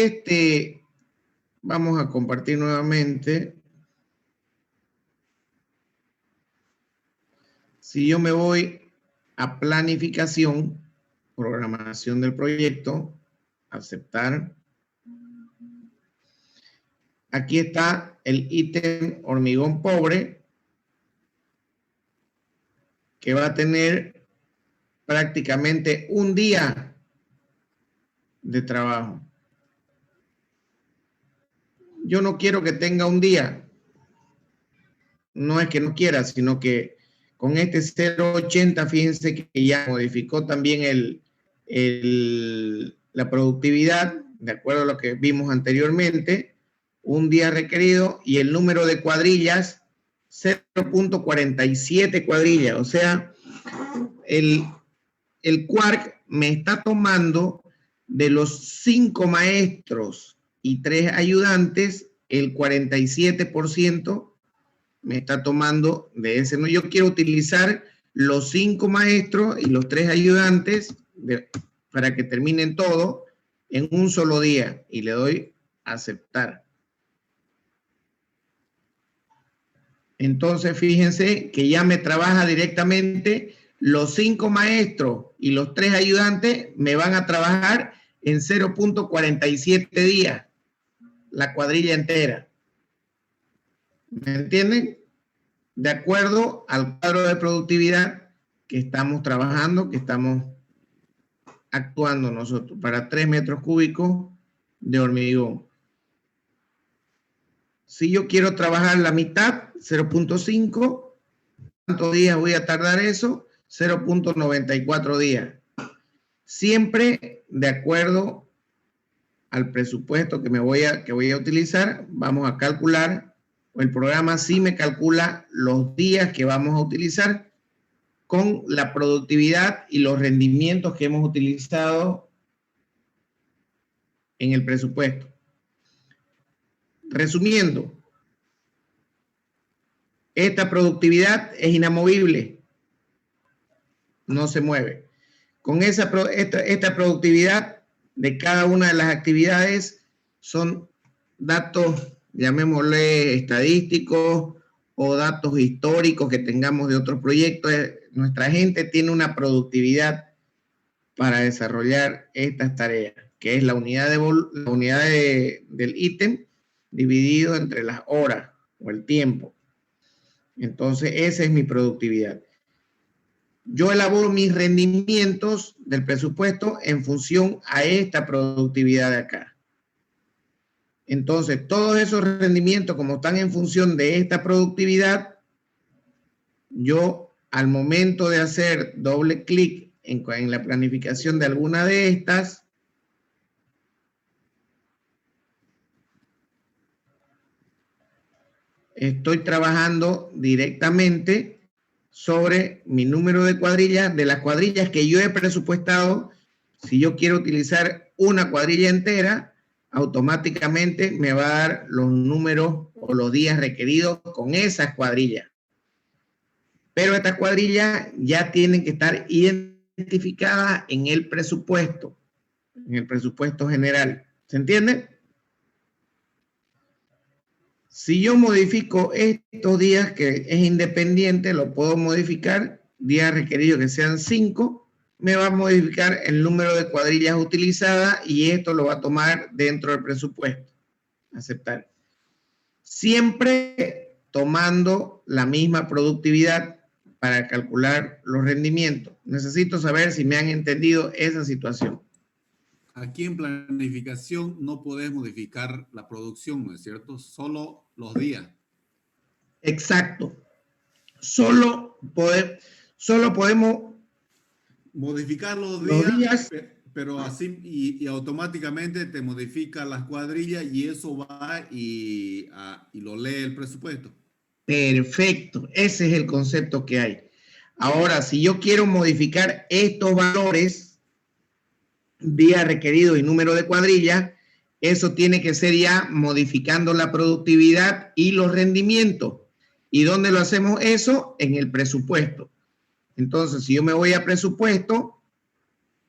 vamos a compartir nuevamente. Si yo me voy a planificación, programación del proyecto, aceptar. Aquí está el ítem hormigón pobre, que va a tener prácticamente un día de trabajo. Yo no quiero que tenga un día. No es que no quiera, sino que con este 0.80, fíjense que ya modificó también la productividad, de acuerdo a lo que vimos anteriormente, un día requerido y el número de cuadrillas, 0.47 cuadrillas. O sea, el Quark me está tomando de los 5 maestros y 3 ayudantes, el 47% me está tomando de ese. No, yo quiero utilizar los 5 maestros y los 3 ayudantes para que terminen todo en un solo día y le doy a aceptar. Entonces, fíjense que ya me trabaja directamente los 5 maestros y los 3 ayudantes me van a trabajar en 0.47 días, la cuadrilla entera. ¿Me entienden? De acuerdo al cuadro de productividad que estamos trabajando, que estamos actuando nosotros para 3 metros cúbicos de hormigón. Si yo quiero trabajar la mitad, 0.5, ¿cuántos días voy a tardar eso? 0.94 días. Siempre de acuerdo al presupuesto que voy a utilizar, vamos a calcular, o el programa sí me calcula los días que vamos a utilizar con la productividad y los rendimientos que hemos utilizado en el presupuesto. Resumiendo, esta productividad es inamovible, no se mueve. Con esta productividad de cada una de las actividades son datos, llamémosle estadísticos o datos históricos que tengamos de otros proyectos. Nuestra gente tiene una productividad para desarrollar estas tareas, que es la unidad del ítem dividido entre las horas o el tiempo. Entonces, esa es mi productividad. Yo elaboro mis rendimientos del presupuesto en función a esta productividad de acá. Entonces, todos esos rendimientos, como están en función de esta productividad, yo al momento de hacer doble clic en la planificación de alguna de estas, estoy trabajando directamente sobre mi número de cuadrillas, de las cuadrillas que yo he presupuestado. Si yo quiero utilizar una cuadrilla entera, automáticamente me va a dar los números o los días requeridos con esas cuadrillas. Pero estas cuadrillas ya tienen que estar identificadas en el presupuesto general. ¿Se entiende? Si yo modifico estos días, que es independiente, lo puedo modificar, días requeridos que sean 5, me va a modificar el número de cuadrillas utilizadas y esto lo va a tomar dentro del presupuesto. Aceptar. Siempre tomando la misma productividad para calcular los rendimientos. Necesito saber si me han entendido esa situación. Aquí en planificación no podés modificar la producción, ¿no es cierto? Solo los días. Exacto. Solo podemos modificar los días, días, pero así y automáticamente te modifica las cuadrillas y eso va y lo lee el presupuesto. Perfecto. Ese es el concepto que hay. Ahora, si yo quiero modificar estos valores, día requerido y número de cuadrillas, eso tiene que ser ya modificando la productividad y los rendimientos. ¿Y dónde lo hacemos eso? En el presupuesto. Entonces, si yo me voy a presupuesto,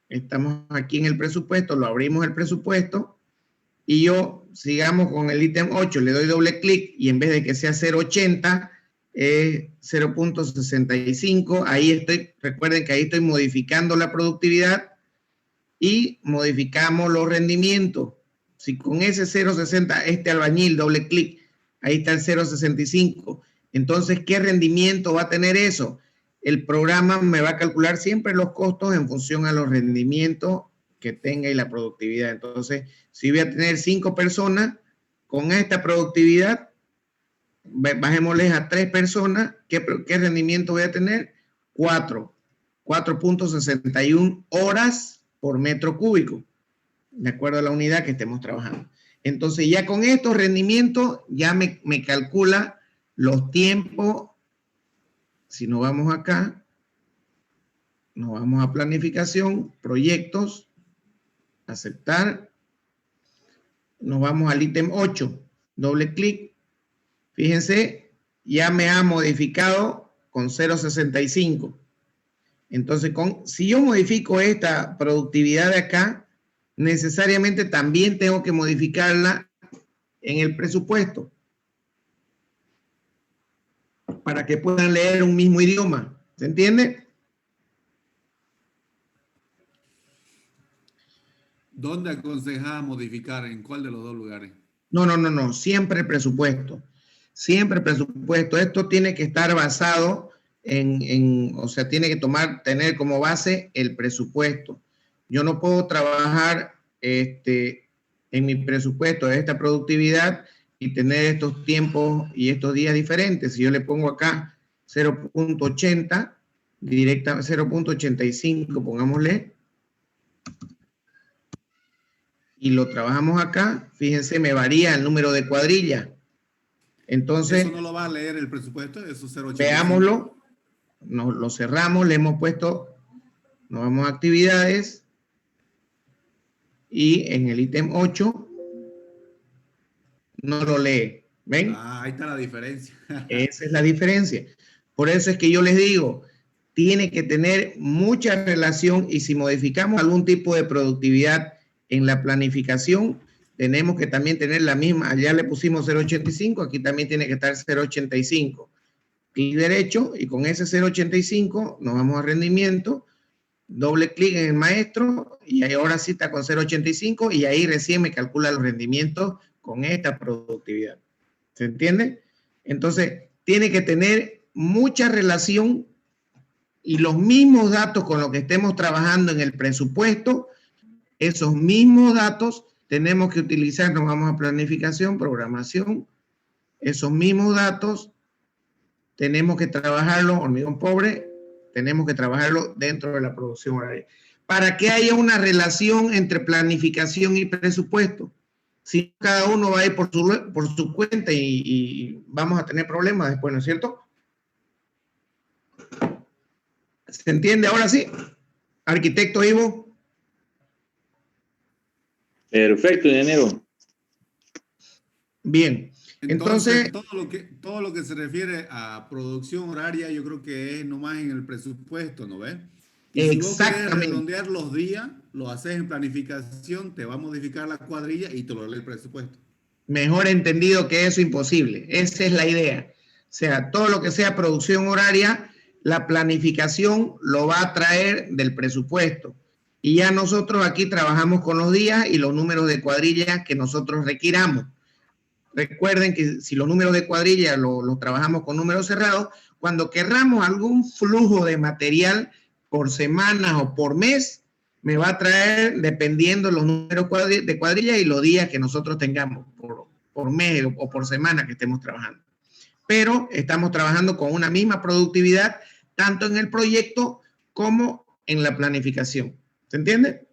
estamos aquí en el presupuesto, lo abrimos el presupuesto y yo, sigamos con el ítem 8, le doy doble clic y en vez de que sea 0.80, 0.65, ahí estoy, recuerden que ahí estoy modificando la productividad y modificamos los rendimientos. Si con ese 0.60, este albañil, doble clic, ahí está el 0.65. Entonces, ¿qué rendimiento va a tener eso? El programa me va a calcular siempre los costos en función a los rendimientos que tenga y la productividad. Entonces, si voy a tener 5 personas, con esta productividad, bajémosles a 3 personas, ¿qué rendimiento voy a tener? 4.61 horas por metro cúbico, de acuerdo a la unidad que estemos trabajando. Entonces, ya con estos rendimientos, ya me calcula los tiempos. Si nos vamos acá, nos vamos a planificación, proyectos, aceptar, nos vamos al ítem 8, doble clic, fíjense, ya me ha modificado con 0.65. Entonces, si yo modifico esta productividad de acá, necesariamente también tengo que modificarla en el presupuesto para que puedan leer un mismo idioma. ¿Se entiende? ¿Dónde aconsejas modificar? ¿En cuál de los dos lugares? No. Siempre el presupuesto. Siempre el presupuesto. Esto tiene que estar basado o sea, tiene que tener como base el presupuesto. Yo no puedo trabajar en mi presupuesto de esta productividad y tener estos tiempos y estos días diferentes. Si yo le pongo acá 0.80, directa 0.85, pongámosle, y lo trabajamos acá, fíjense, me varía el número de cuadrillas. Entonces, ¿eso no lo va a leer el presupuesto? Eso 0.85. Veámoslo, lo cerramos, le hemos puesto, nos vamos a actividades y en el ítem 8 no lo lee. ¿Ven? Ahí está la diferencia. Esa es la diferencia. Por eso es que yo les digo, tiene que tener mucha relación y si modificamos algún tipo de productividad en la planificación, tenemos que también tener la misma. Allá le pusimos 0.85, aquí también tiene que estar 0.85. Clic derecho y con ese 0.85 nos vamos a rendimiento, doble clic en el maestro y ahí ahora sí está con 0.85 y ahí recién me calcula los rendimientos con esta productividad. ¿Se entiende? Entonces, tiene que tener mucha relación y los mismos datos con los que estemos trabajando en el presupuesto, esos mismos datos tenemos que utilizar, nos vamos a planificación, programación, esos mismos datos tenemos que trabajarlos, hormigón pobre, tenemos que trabajarlo dentro de la producción horaria. Para que haya una relación entre planificación y presupuesto. Si cada uno va a ir por su cuenta y vamos a tener problemas después, ¿no es cierto? ¿Se entiende ahora sí? Arquitecto Ivo. Perfecto, ingeniero. Bien. Entonces todo lo que se refiere a producción horaria, yo creo que es nomás en el presupuesto, ¿no ves? Y si vos querés redondear los días, lo haces en planificación, te va a modificar la cuadrilla y te lo lee el presupuesto. Mejor entendido que eso, imposible. Esa es la idea. O sea, todo lo que sea producción horaria, la planificación lo va a traer del presupuesto. Y ya nosotros aquí trabajamos con los días y los números de cuadrilla que nosotros requiramos. Recuerden que si los números de cuadrilla los trabajamos con números cerrados, cuando querramos algún flujo de material por semana o por mes, me va a traer dependiendo los números de cuadrilla y los días que nosotros tengamos por mes o por semana que estemos trabajando. Pero estamos trabajando con una misma productividad, tanto en el proyecto como en la planificación. ¿Se entiende?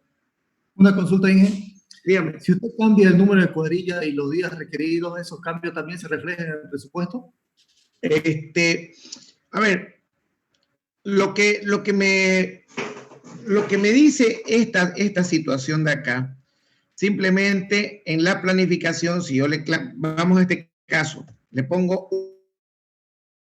Una consulta, Inge. Dígame. Si usted cambia el número de cuadrilla y los días requeridos, ¿esos cambios también se reflejan en el presupuesto? A ver, lo que me dice esta situación de acá, simplemente en la planificación, si yo vamos a este caso, le pongo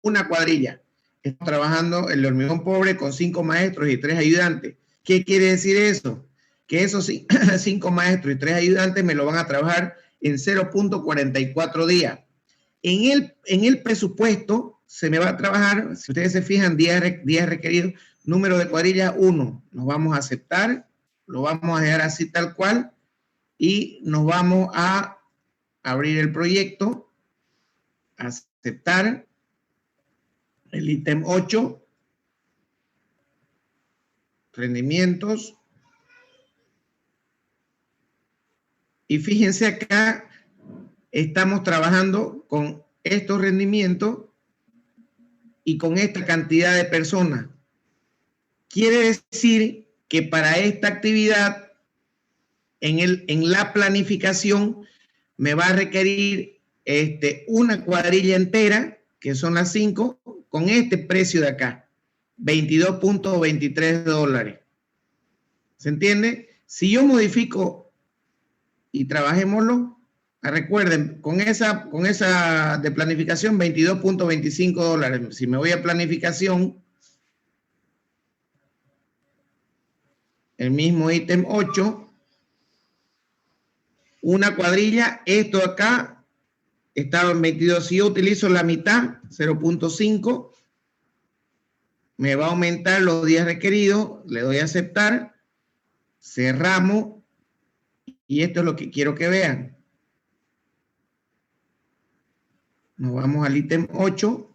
una cuadrilla. Estamos trabajando el hormigón pobre con 5 maestros y 3 ayudantes. ¿Qué quiere decir eso? Que esos 5 maestros y 3 ayudantes me lo van a trabajar en 0.44 días. En el presupuesto se me va a trabajar, si ustedes se fijan, días requeridos, número de cuadrilla 1. Nos vamos a aceptar, lo vamos a dejar así tal cual y nos vamos a abrir el proyecto, aceptar el ítem 8, rendimientos. Y fíjense acá, estamos trabajando con estos rendimientos y con esta cantidad de personas. Quiere decir que para esta actividad, en la planificación, me va a requerir una cuadrilla entera, que son las 5, con este precio de acá, $22.23. ¿Se entiende? Si yo modifico y trabajémoslo, recuerden, con esa de planificación, $22.25. Si me voy a planificación, el mismo ítem 8, una cuadrilla, esto acá estaba en 22. Si yo utilizo la mitad, 0.5, me va a aumentar los días requeridos, le doy a aceptar, cerramos, y esto es lo que quiero que vean. Nos vamos al ítem 8.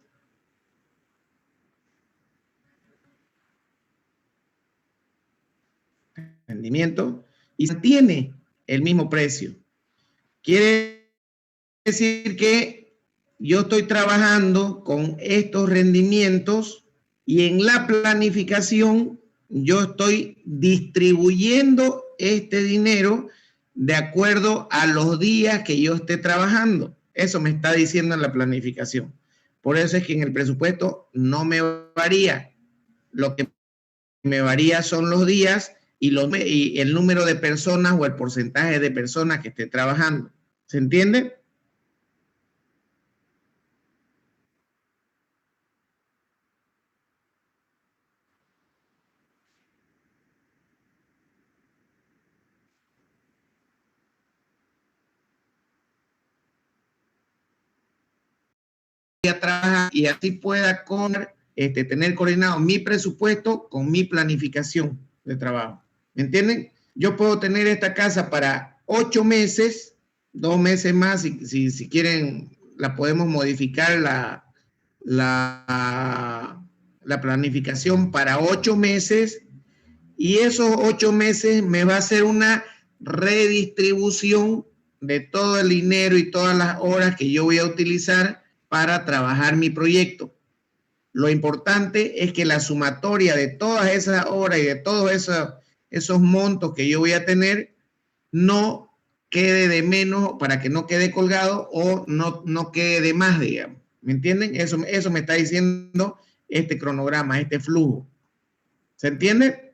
Rendimiento. Y tiene el mismo precio. Quiere decir que yo estoy trabajando con estos rendimientos y en la planificación yo estoy distribuyendo este dinero de acuerdo a los días que yo esté trabajando. Eso me está diciendo en la planificación. Por eso es que en el presupuesto no me varía. Lo que me varía son los días y el número de personas o el porcentaje de personas que esté trabajando. ¿Se entiende? A trabajar y así pueda tener coordinado mi presupuesto con mi planificación de trabajo. ¿Me entienden? Yo puedo tener esta casa para 8 meses, 2 meses más, si quieren, la podemos modificar la planificación para 8 meses, y esos 8 meses me va a hacer una redistribución de todo el dinero y todas las horas que yo voy a utilizar para trabajar mi proyecto. lo importante es que la sumatoria de todas esas horas y de todos esos montos que yo voy a tener no quede de menos, para que no quede colgado, o no quede de más, digamos. ¿Me entienden? Eso me está diciendo este cronograma, este flujo. ¿Se entiende?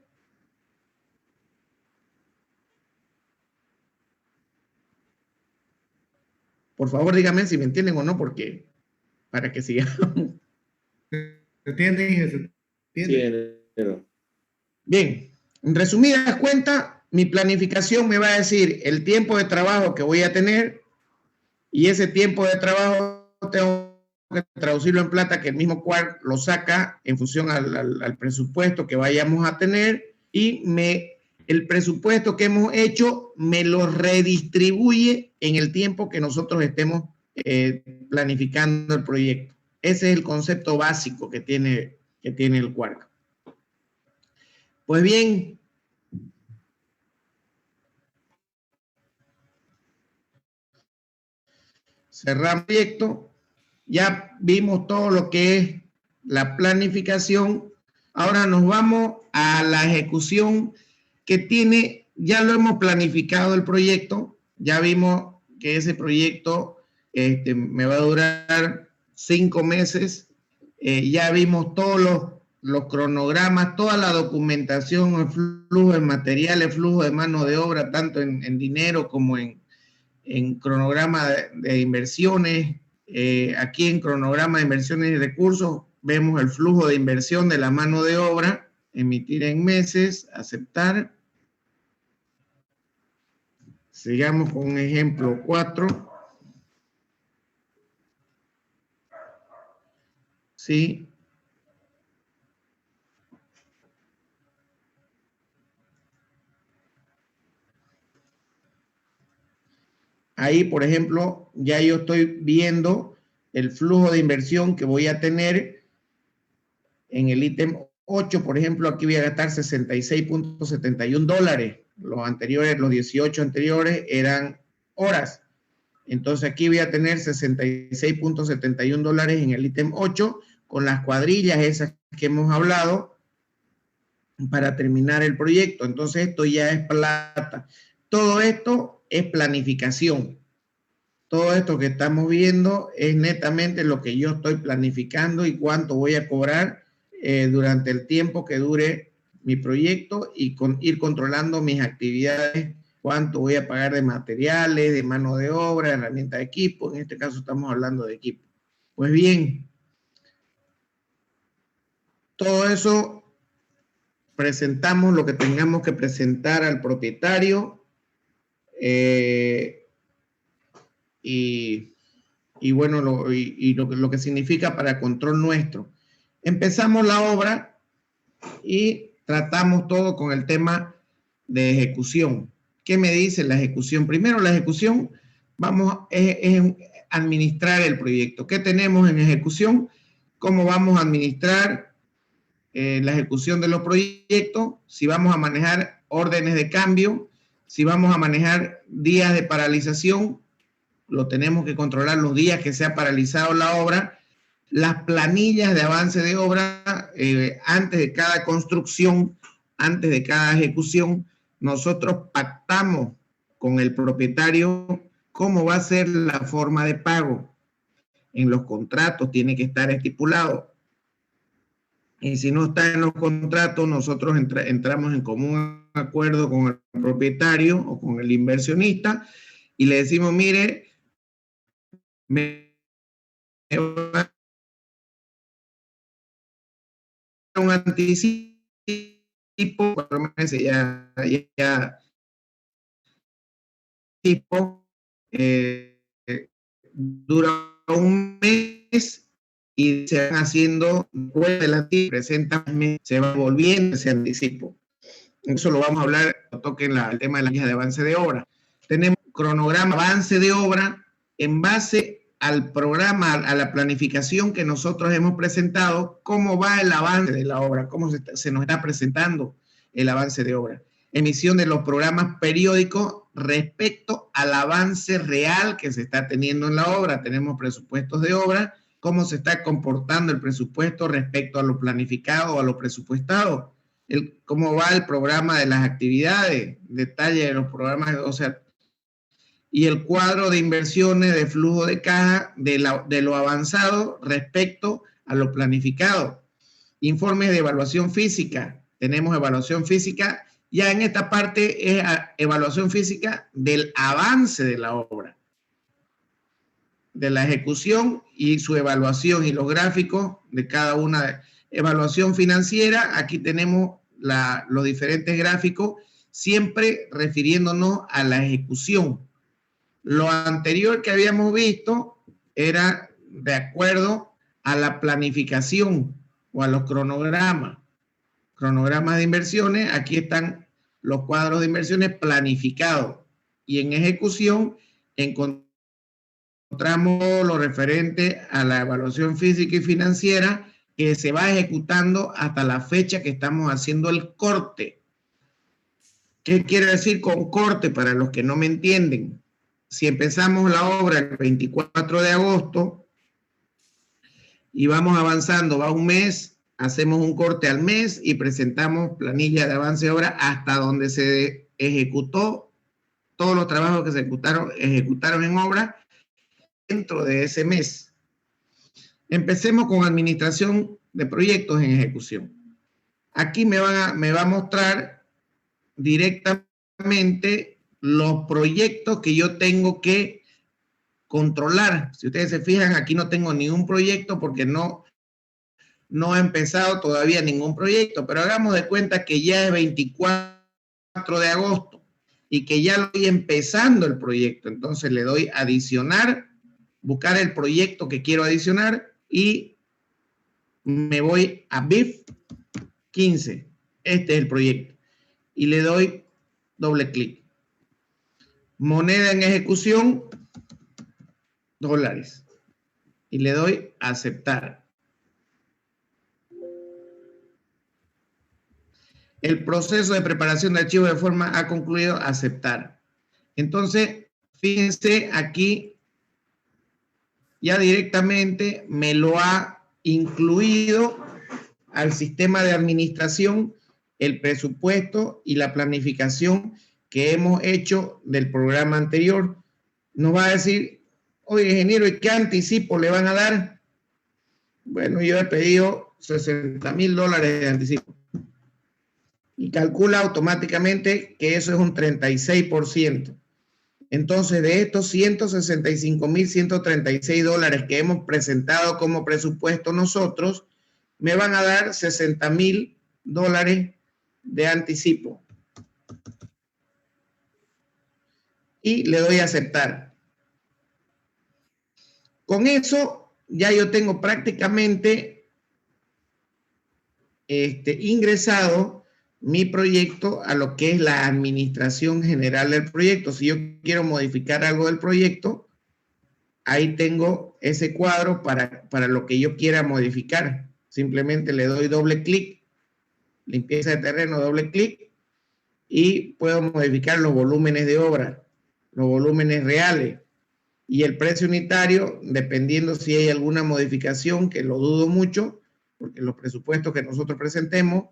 Por favor, díganme si me entienden o no, porque para que sigamos. ¿Se entiende? Bien, en resumidas cuentas, mi planificación me va a decir el tiempo de trabajo que voy a tener, y ese tiempo de trabajo tengo que traducirlo en plata, que el mismo Quark lo saca en función al presupuesto que vayamos a tener, y el presupuesto que hemos hecho me lo redistribuye en el tiempo que nosotros estemos planificando el proyecto. Ese es el concepto básico que tiene el Quark. Pues bien, cerramos el proyecto. Ya vimos todo lo que es la planificación. Ahora nos vamos a la ejecución, que ya lo hemos planificado el proyecto. Ya vimos que ese proyecto me va a durar 5 meses. Ya vimos todos los cronogramas, toda la documentación, el flujo de material, el flujo de mano de obra, tanto en dinero como en cronograma de inversiones. Aquí en cronograma de inversiones y recursos vemos el flujo de inversión de la mano de obra, emitir en meses, aceptar. Sigamos con ejemplo 4. Sí. Ahí, por ejemplo, ya yo estoy viendo el flujo de inversión que voy a tener en el ítem 8. Por ejemplo, aquí voy a gastar $66.71. Los 18 anteriores eran horas. Entonces aquí voy a tener $66.71 en el ítem 8, con las cuadrillas esas que hemos hablado para terminar el proyecto. Entonces esto ya es plata. Todo esto es planificación. Todo esto que estamos viendo es netamente lo que yo estoy planificando y cuánto voy a cobrar durante el tiempo que dure mi proyecto, y ir controlando mis actividades, cuánto voy a pagar de materiales, de mano de obra, herramienta de equipo. En este caso estamos hablando de equipo. Pues bien, todo eso presentamos lo que tengamos que presentar al propietario, y bueno, lo que significa para control nuestro. Empezamos la obra y tratamos todo con el tema de ejecución. ¿Qué me dice la ejecución? Primero, la ejecución es administrar el proyecto. ¿Qué tenemos en ejecución? ¿Cómo vamos a administrar la ejecución de los proyectos? Si vamos a manejar órdenes de cambio, si vamos a manejar días de paralización, lo tenemos que controlar los días que se ha paralizado la obra. Las planillas de avance de obra, antes de cada construcción, antes de cada ejecución, nosotros pactamos con el propietario cómo va a ser la forma de pago. En los contratos tiene que estar estipulado. Y si no está en los contratos, nosotros entramos en común acuerdo con el propietario o con el inversionista y le decimos, mire, me va un anticipo, 4 meses ya tipo, dura un mes y se van haciendo, después de la presentación, se va volviendo ese anticipo. Eso lo vamos a hablar cuando toquen el tema de la guía de avance de obra. Tenemos cronograma avance de obra en base al programa, a la planificación que nosotros hemos presentado, cómo va el avance de la obra, cómo se nos está presentando el avance de obra. Emisión de los programas periódicos respecto al avance real que se está teniendo en la obra. Tenemos presupuestos de obra cómo se está comportando el presupuesto respecto a lo planificado o a lo presupuestado, cómo va el programa de las actividades, detalle de los programas, o sea, y el cuadro de inversiones de flujo de caja de lo avanzado respecto a lo planificado. Informes de evaluación física. Tenemos evaluación física. Ya en esta parte es evaluación física del avance de la obra, de la ejecución y su evaluación y los gráficos de cada una. Evaluación financiera. Aquí tenemos los diferentes gráficos, siempre refiriéndonos a la ejecución. Lo anterior que habíamos visto era de acuerdo a la planificación o a los cronogramas de inversiones. Aquí están los cuadros de inversiones planificados, y en ejecución encontramos lo referente a la evaluación física y financiera que se va ejecutando hasta la fecha que estamos haciendo el corte. ¿Qué quiere decir con corte para los que no me entienden? Si empezamos la obra el 24 de agosto y vamos avanzando, va un mes, hacemos un corte al mes y presentamos planilla de avance de obra hasta donde se ejecutó todos los trabajos que se ejecutaron en obra dentro de ese mes. Empecemos con administración de proyectos en ejecución. Aquí me va a mostrar directamente los proyectos que yo tengo que controlar. Si ustedes se fijan, aquí no tengo ningún proyecto porque no he empezado todavía ningún proyecto, pero hagamos de cuenta que ya es 24 de agosto y que ya lo estoy empezando el proyecto. Entonces le doy adicionar, buscar el proyecto que quiero adicionar y me voy a BIF 15. Este es el proyecto. Y le doy doble clic. Moneda en ejecución, $. Y le doy a aceptar. El proceso de preparación de archivos de forma ha concluido, aceptar. Entonces, fíjense aquí, ya directamente me lo ha incluido al sistema de administración, el presupuesto y la planificación que hemos hecho del programa anterior. Nos va a decir, oye, ingeniero, ¿y qué anticipo le van a dar? Bueno, yo he pedido $60,000 de anticipo. Y calcula automáticamente que eso es un 36%. Entonces, de estos $165,136 que hemos presentado como presupuesto nosotros, me van a dar $60,000 de anticipo. Y le doy a aceptar. Con eso, ya yo tengo prácticamente ingresado mi proyecto a lo que es la administración general del proyecto. Si yo quiero modificar algo del proyecto, ahí tengo ese cuadro para lo que yo quiera modificar. Simplemente le doy doble clic, limpieza de terreno, doble clic, y puedo modificar los volúmenes de obra, los volúmenes reales y el precio unitario, dependiendo si hay alguna modificación, que lo dudo mucho, porque los presupuestos que nosotros presentemos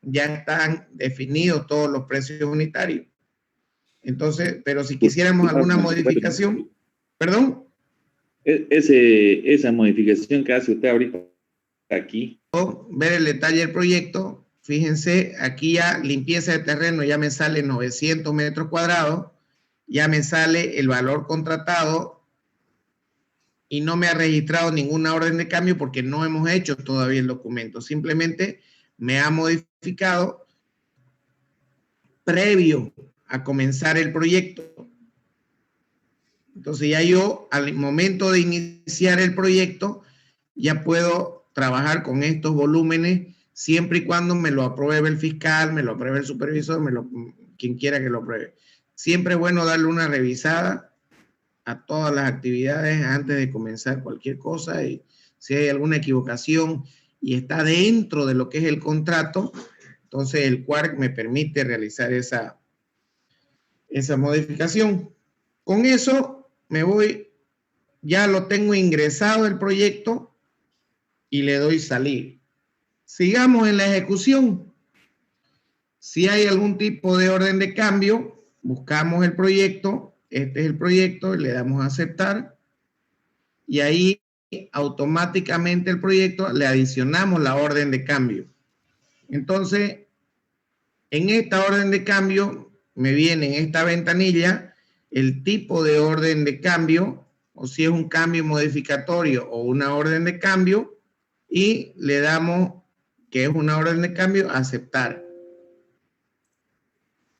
ya están definidos todos los precios unitarios. Entonces, pero si quisiéramos alguna modificación, perdón. Esa modificación que hace usted ahorita aquí. Ver el detalle del proyecto, fíjense, aquí ya limpieza de terreno, ya me sale 900 metros cuadrados, ya me sale el valor contratado y no me ha registrado ninguna orden de cambio porque no hemos hecho todavía el documento. Simplemente me ha modificado previo a comenzar el proyecto. Entonces ya yo, al momento de iniciar el proyecto, ya puedo trabajar con estos volúmenes siempre y cuando me lo apruebe el fiscal, me lo apruebe el supervisor, quien quiera que lo apruebe. Siempre es bueno darle una revisada a todas las actividades antes de comenzar cualquier cosa, y si hay alguna equivocación y está dentro de lo que es el contrato, entonces el QUARC me permite realizar esa modificación. Con eso me voy, ya lo tengo ingresado el proyecto, y le doy salir. Sigamos en la ejecución. Si hay algún tipo de orden de cambio, buscamos el proyecto, este es el proyecto, le damos a aceptar y ahí automáticamente el proyecto le adicionamos la orden de cambio. Entonces, en esta orden de cambio me viene en esta ventanilla el tipo de orden de cambio, o si es un cambio modificatorio o una orden de cambio, y le damos que es una orden de cambio, aceptar.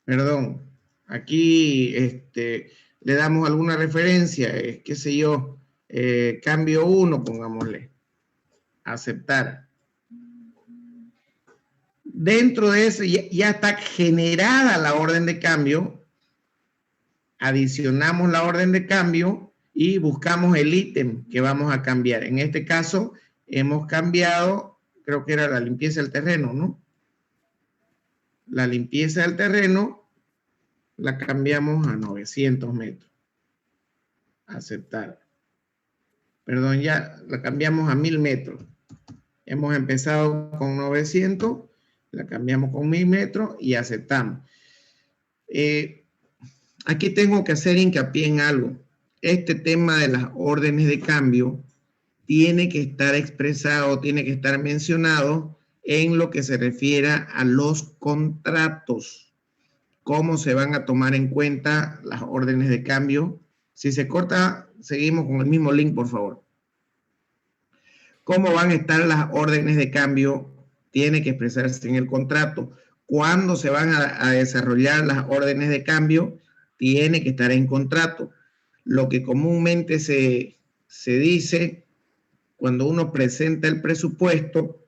Perdón, aquí le damos alguna referencia, qué sé yo, cambio 1, pongámosle, aceptar. Dentro de eso ya está generada la orden de cambio, adicionamos la orden de cambio y buscamos el ítem que vamos a cambiar. En este caso hemos cambiado, creo que era la limpieza del terreno, ¿no? La limpieza del terreno la cambiamos a 900 metros. Aceptar. Perdón, ya la cambiamos a 1000 metros. Hemos empezado con 900, la cambiamos con 1000 metros y aceptamos. Aquí tengo que hacer hincapié en algo. Este tema de las órdenes de cambio tiene que estar expresado, tiene que estar mencionado en lo que se refiere a los contratos. ¿Cómo se van a tomar en cuenta las órdenes de cambio? Si se corta, seguimos con el mismo link, por favor. ¿Cómo van a estar las órdenes de cambio? Tiene que expresarse en el contrato. ¿Cuándo se van a desarrollar las órdenes de cambio? Tiene que estar en contrato. Lo que comúnmente se dice cuando uno presenta el presupuesto,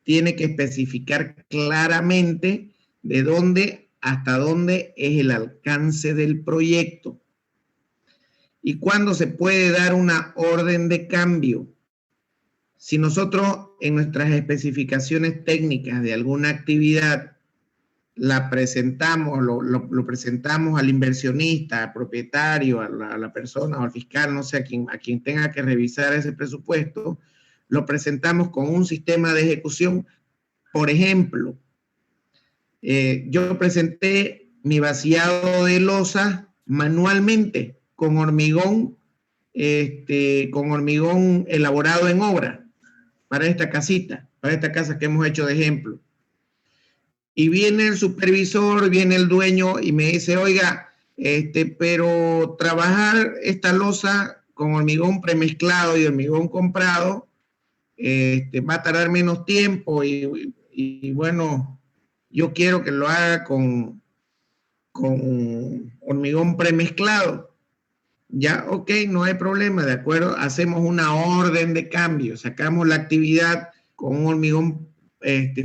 tiene que especificar claramente de dónde hasta dónde es el alcance del proyecto y cuándo se puede dar una orden de cambio. Si nosotros en nuestras especificaciones técnicas de alguna actividad la presentamos, lo presentamos al inversionista, al propietario, a la persona o al fiscal, no sé, a quien tenga que revisar ese presupuesto, lo presentamos con un sistema de ejecución. Por ejemplo, yo presenté mi vaciado de losa manualmente con hormigón elaborado en obra para esta casita, para esta casa que hemos hecho de ejemplo. Y viene el supervisor, viene el dueño y me dice, oiga, pero trabajar esta losa con hormigón premezclado y hormigón comprado va a tardar menos tiempo y bueno, yo quiero que lo haga con hormigón premezclado. Ya, ok, no hay problema, de acuerdo, hacemos una orden de cambio, sacamos la actividad con un hormigón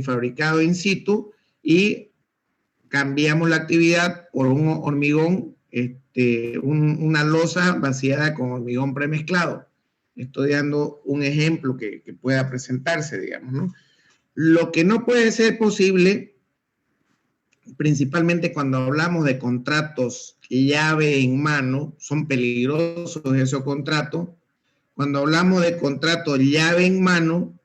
fabricado in situ y cambiamos la actividad por un hormigón, una losa vaciada con hormigón premezclado. Estoy dando un ejemplo que pueda presentarse, digamos, ¿no? Lo que no puede ser posible, principalmente cuando hablamos de contratos llave en mano, son peligrosos esos contratos. Cuando hablamos de contratos llave en mano,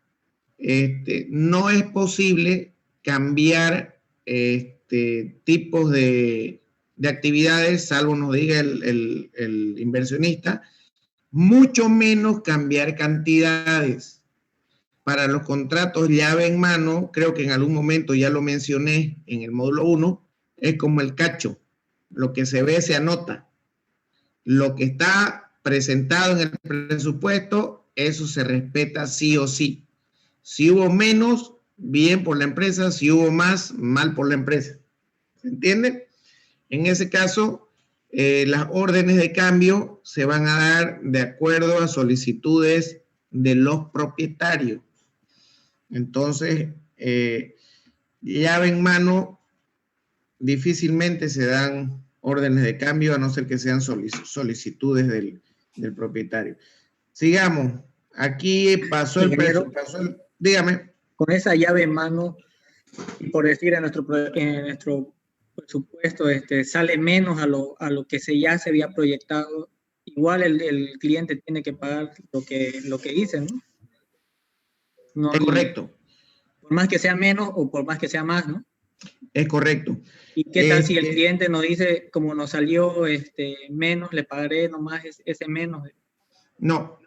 no es posible cambiar tipos de actividades, salvo nos diga el inversionista, mucho menos cambiar cantidades. Para los contratos llave en mano, creo que en algún momento ya lo mencioné en el módulo 1, es como el cacho. Lo que se ve se anota. Lo que está presentado en el presupuesto, eso se respeta sí o sí. Si hubo menos, bien por la empresa. Si hubo más, mal por la empresa. ¿Se entiende? En ese caso, las órdenes de cambio se van a dar de acuerdo a solicitudes de los propietarios. Entonces, llave en mano, difícilmente se dan órdenes de cambio a no ser que sean solicitudes del propietario. Sigamos. Aquí pasó el precio. Dígame. Con esa llave en mano, por decir, en nuestro presupuesto sale menos a lo que ya se había proyectado. Igual el cliente tiene que pagar lo que dice, ¿no? No, es correcto. Por más que sea menos o por más que sea más, ¿no? Es correcto. ¿Y qué tal si el cliente nos dice, como nos salió menos, le pagaré nomás ese menos? No,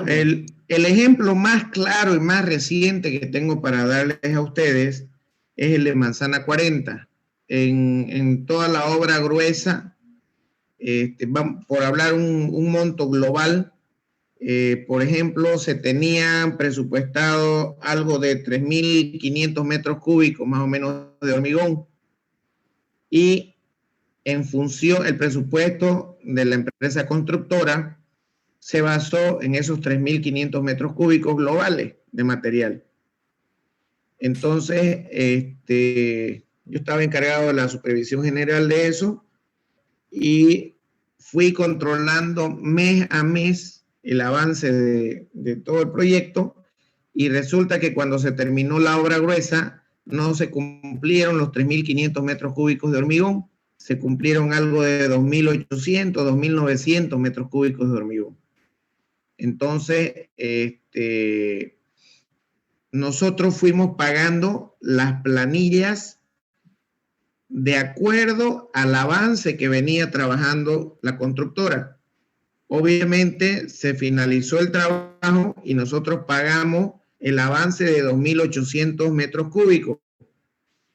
el ejemplo más claro y más reciente que tengo para darles a ustedes es el de Manzana 40. En toda la obra gruesa, por hablar un monto global, por ejemplo, se tenían presupuestado algo de 3.500 metros cúbicos más o menos de hormigón, y en función, el presupuesto de la empresa constructora se basó en esos 3.500 metros cúbicos globales de material. Entonces, yo estaba encargado de la supervisión general de eso y fui controlando mes a mes el avance de todo el proyecto, y resulta que cuando se terminó la obra gruesa no se cumplieron los 3.500 metros cúbicos de hormigón, se cumplieron algo de 2.800, 2.900 metros cúbicos de hormigón. Entonces, nosotros fuimos pagando las planillas de acuerdo al avance que venía trabajando la constructora. Obviamente se finalizó el trabajo y nosotros pagamos el avance de 2.800 metros cúbicos,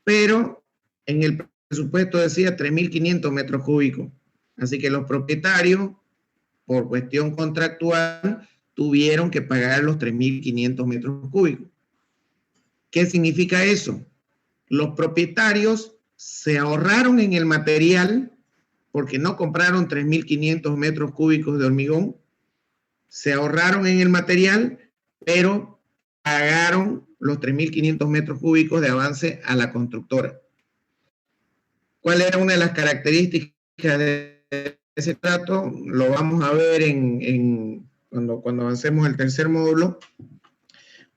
pero en el presupuesto decía 3.500 metros cúbicos. Así que los propietarios, por cuestión contractual, tuvieron que pagar los 3.500 metros cúbicos. ¿Qué significa eso? Los propietarios se ahorraron en el material porque no compraron 3.500 metros cúbicos de hormigón, se ahorraron en el material, pero pagaron los 3.500 metros cúbicos de avance a la constructora. ¿Cuál era una de las características de ese trato? Lo vamos a ver cuando avancemos el tercer módulo.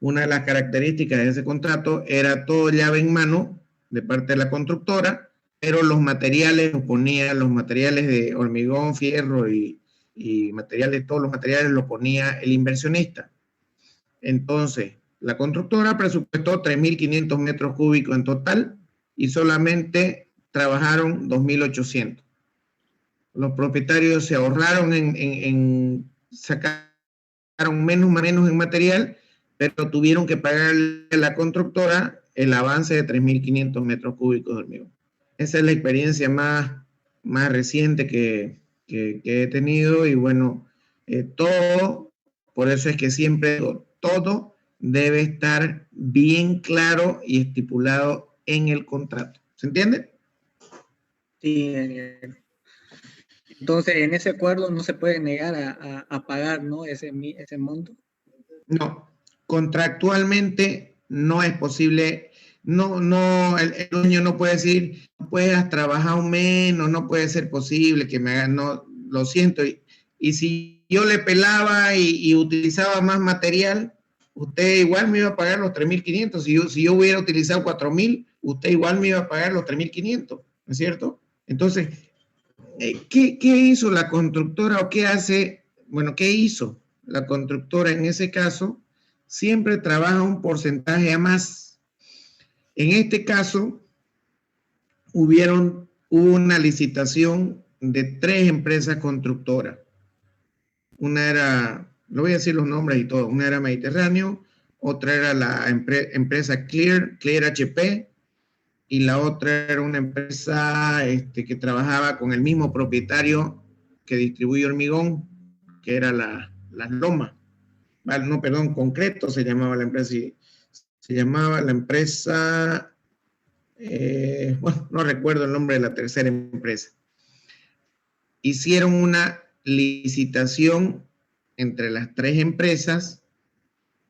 Una de las características de ese contrato era todo llave en mano de parte de la constructora, pero los materiales de hormigón, fierro y todos los materiales los ponía el inversionista. Entonces, la constructora presupuestó 3.500 metros cúbicos en total y solamente trabajaron 2.800. Los propietarios se ahorraron sacaron menos en material, pero tuvieron que pagarle a la constructora el avance de 3.500 metros cúbicos de hormigón. Esa es la experiencia más reciente que he tenido, y bueno, por eso es que siempre todo debe estar bien claro y estipulado en el contrato. ¿Se entiende? Sí. Entonces, en ese acuerdo no se puede negar a pagar, ¿no? ese monto. No, contractualmente no es posible. El dueño no puede decir, no puedes trabajar un menos, no puede ser posible que me hagan, no, lo siento. Y si yo le pelaba y utilizaba más material, usted igual me iba a pagar los 3.500. Si yo hubiera utilizado 4.000, usted igual me iba a pagar los 3.500, ¿no es cierto? Entonces, ¿qué hizo la constructora o qué hace? Bueno, ¿qué hizo la constructora en ese caso? Siempre trabaja un porcentaje a más. En este caso, hubo una licitación de 3 empresas constructoras. Una era, lo voy a decir los nombres y todo, una era Mediterráneo, otra era la empresa Clear HP, y la otra era una empresa que trabajaba con el mismo propietario que distribuye hormigón, que era las Lomas. No, perdón, Concreto se llamaba la empresa. Se llamaba la empresa, bueno, no recuerdo el nombre de la tercera empresa. Hicieron una licitación entre las 3 empresas,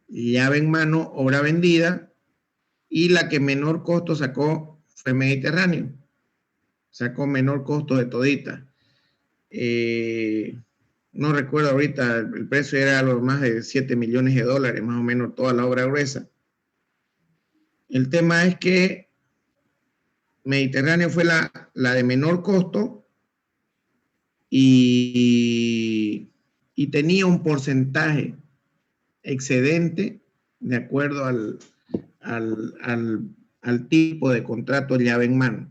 llave en mano, obra vendida, y la que menor costo sacó fue Mediterráneo. Sacó menor costo de todita. No recuerdo ahorita, el precio era algo más de $7 millones, más o menos toda la obra gruesa. El tema es que Mediterráneo fue la de menor costo y tenía un porcentaje excedente de acuerdo al tipo de contrato llave en mano.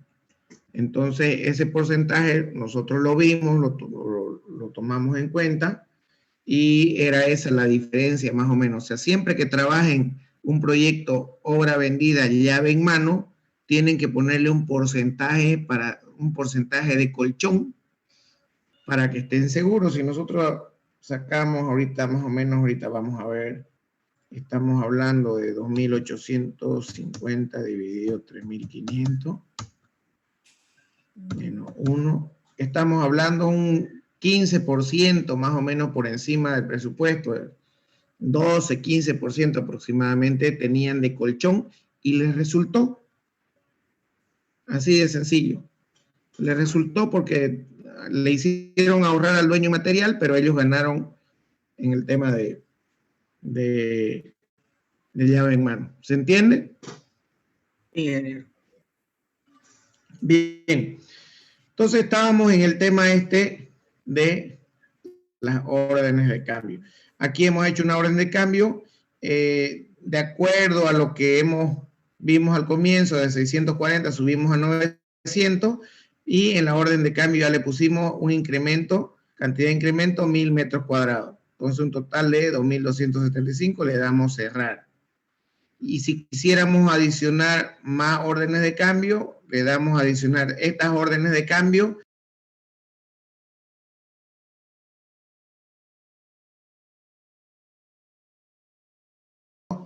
Entonces, ese porcentaje nosotros lo vimos, lo tomamos en cuenta y era esa la diferencia más o menos. O sea, siempre que trabajen un proyecto obra vendida llave en mano, tienen que ponerle un porcentaje de colchón para que estén seguros. Si nosotros sacamos ahorita más o menos, ahorita vamos a ver, estamos hablando de 2.850 dividido 3.500 menos 1. Estamos hablando un 15% más o menos por encima del presupuesto. 12, 15% aproximadamente tenían de colchón y les resultó. Así de sencillo. Les resultó porque le hicieron ahorrar al dueño material, pero ellos ganaron en el tema de llave en mano. ¿Se entiende? Sí, ingeniero. Bien. Entonces estábamos en el tema de las órdenes de cambio. Aquí hemos hecho una orden de cambio de acuerdo a lo que vimos al comienzo, de 640 subimos a 900 y en la orden de cambio ya le pusimos un incremento, cantidad de incremento 1.000 metros cuadrados. Entonces un total de 2.275, le damos cerrar. Y si quisiéramos adicionar más órdenes de cambio, le damos adicionar estas órdenes de cambio.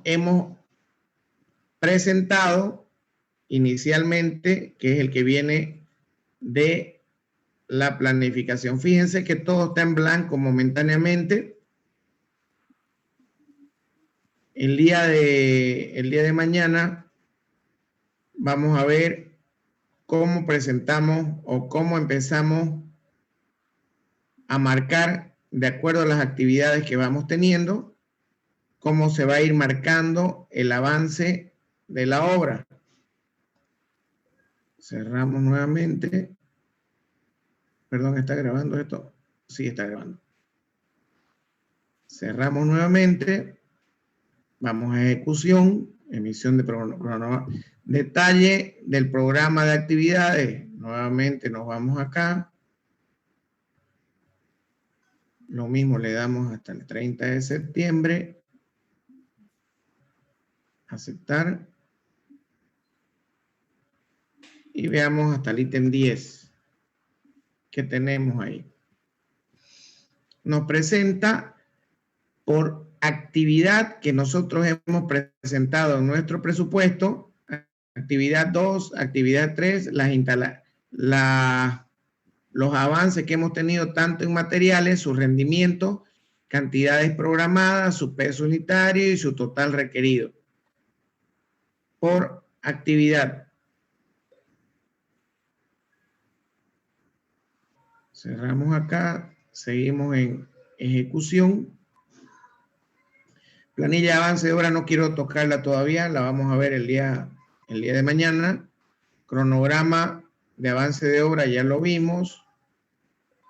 Hemos presentado inicialmente, que es el que viene de la planificación. Fíjense que todo está en blanco momentáneamente. El día de mañana vamos a ver cómo presentamos o cómo empezamos a marcar de acuerdo a las actividades que vamos teniendo, cómo se va a ir marcando el avance de la obra. Cerramos nuevamente. Perdón, ¿está grabando esto? Sí, está grabando. Cerramos nuevamente. Vamos a ejecución, emisión de cronograma. Detalle del programa de actividades. Nuevamente nos vamos acá. Lo mismo le damos hasta el 30 de septiembre. Aceptar. Y veamos hasta el ítem 10. ¿Qué tenemos ahí? Nos presenta por actividad que nosotros hemos presentado en nuestro presupuesto, actividad 2, actividad 3, los avances que hemos tenido tanto en materiales, su rendimiento, cantidades programadas, su peso unitario y su total requerido. Por actividad. Cerramos acá, seguimos en ejecución. Planilla de avance de obra no quiero tocarla todavía, la vamos a ver el día de mañana. Cronograma de avance de obra ya lo vimos.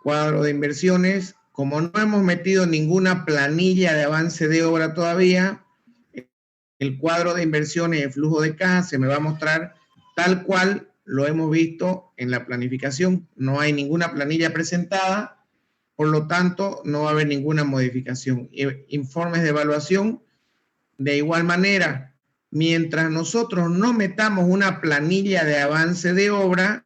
Cuadro de inversiones. Como no hemos metido ninguna planilla de avance de obra todavía, el cuadro de inversiones y el flujo de caja se me va a mostrar tal cual lo hemos visto en la planificación. No hay ninguna planilla presentada. Por lo tanto, no va a haber ninguna modificación. Informes de evaluación, de igual manera, mientras nosotros no metamos una planilla de avance de obra,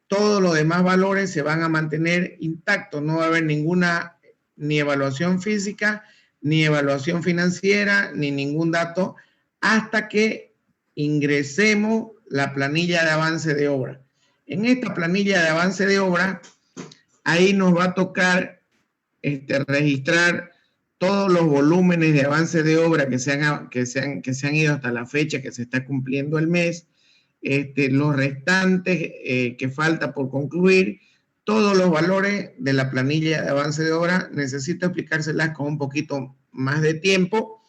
todos los demás valores se van a mantener intactos. No va a haber ninguna ni evaluación física, ni evaluación financiera, ni ningún dato, hasta que ingresemos la planilla de avance de obra. En esta planilla de avance de obra, ahí nos va a tocar registrar todos los volúmenes de avance de obra que se han ido hasta la fecha que se está cumpliendo el mes, los restantes que falta por concluir, todos los valores de la planilla de avance de obra. Necesito explicárselas con un poquito más de tiempo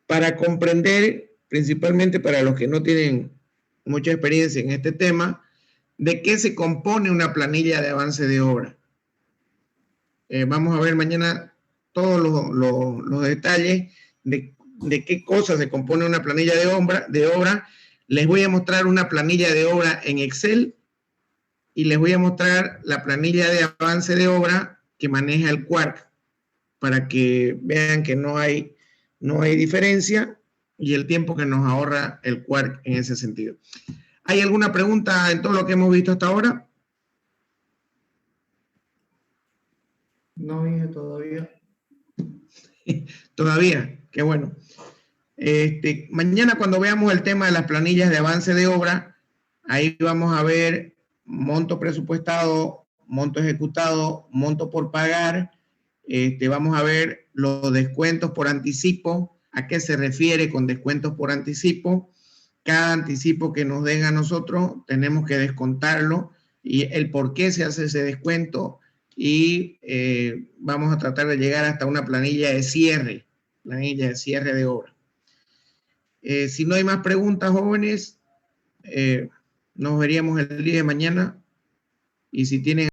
para comprender, principalmente para los que no tienen mucha experiencia en este tema, de qué se compone una planilla de avance de obra. Vamos a ver mañana todos los detalles de de qué cosas se compone una planilla de obra. Les voy a mostrar una planilla de obra en Excel y les voy a mostrar la planilla de avance de obra que maneja el Quark para que vean que no hay diferencia y el tiempo que nos ahorra el Quark en ese sentido. ¿Hay alguna pregunta en todo lo que hemos visto hasta ahora? No dije todavía. Todavía, qué bueno. Mañana cuando veamos el tema de las planillas de avance de obra, ahí vamos a ver monto presupuestado, monto ejecutado, monto por pagar. Vamos a ver los descuentos por anticipo, a qué se refiere con descuentos por anticipo. Cada anticipo que nos den a nosotros tenemos que descontarlo y el por qué se hace ese descuento y vamos a tratar de llegar hasta una planilla de cierre de obra. Si no hay más preguntas, jóvenes, nos veríamos el día de mañana y si tienen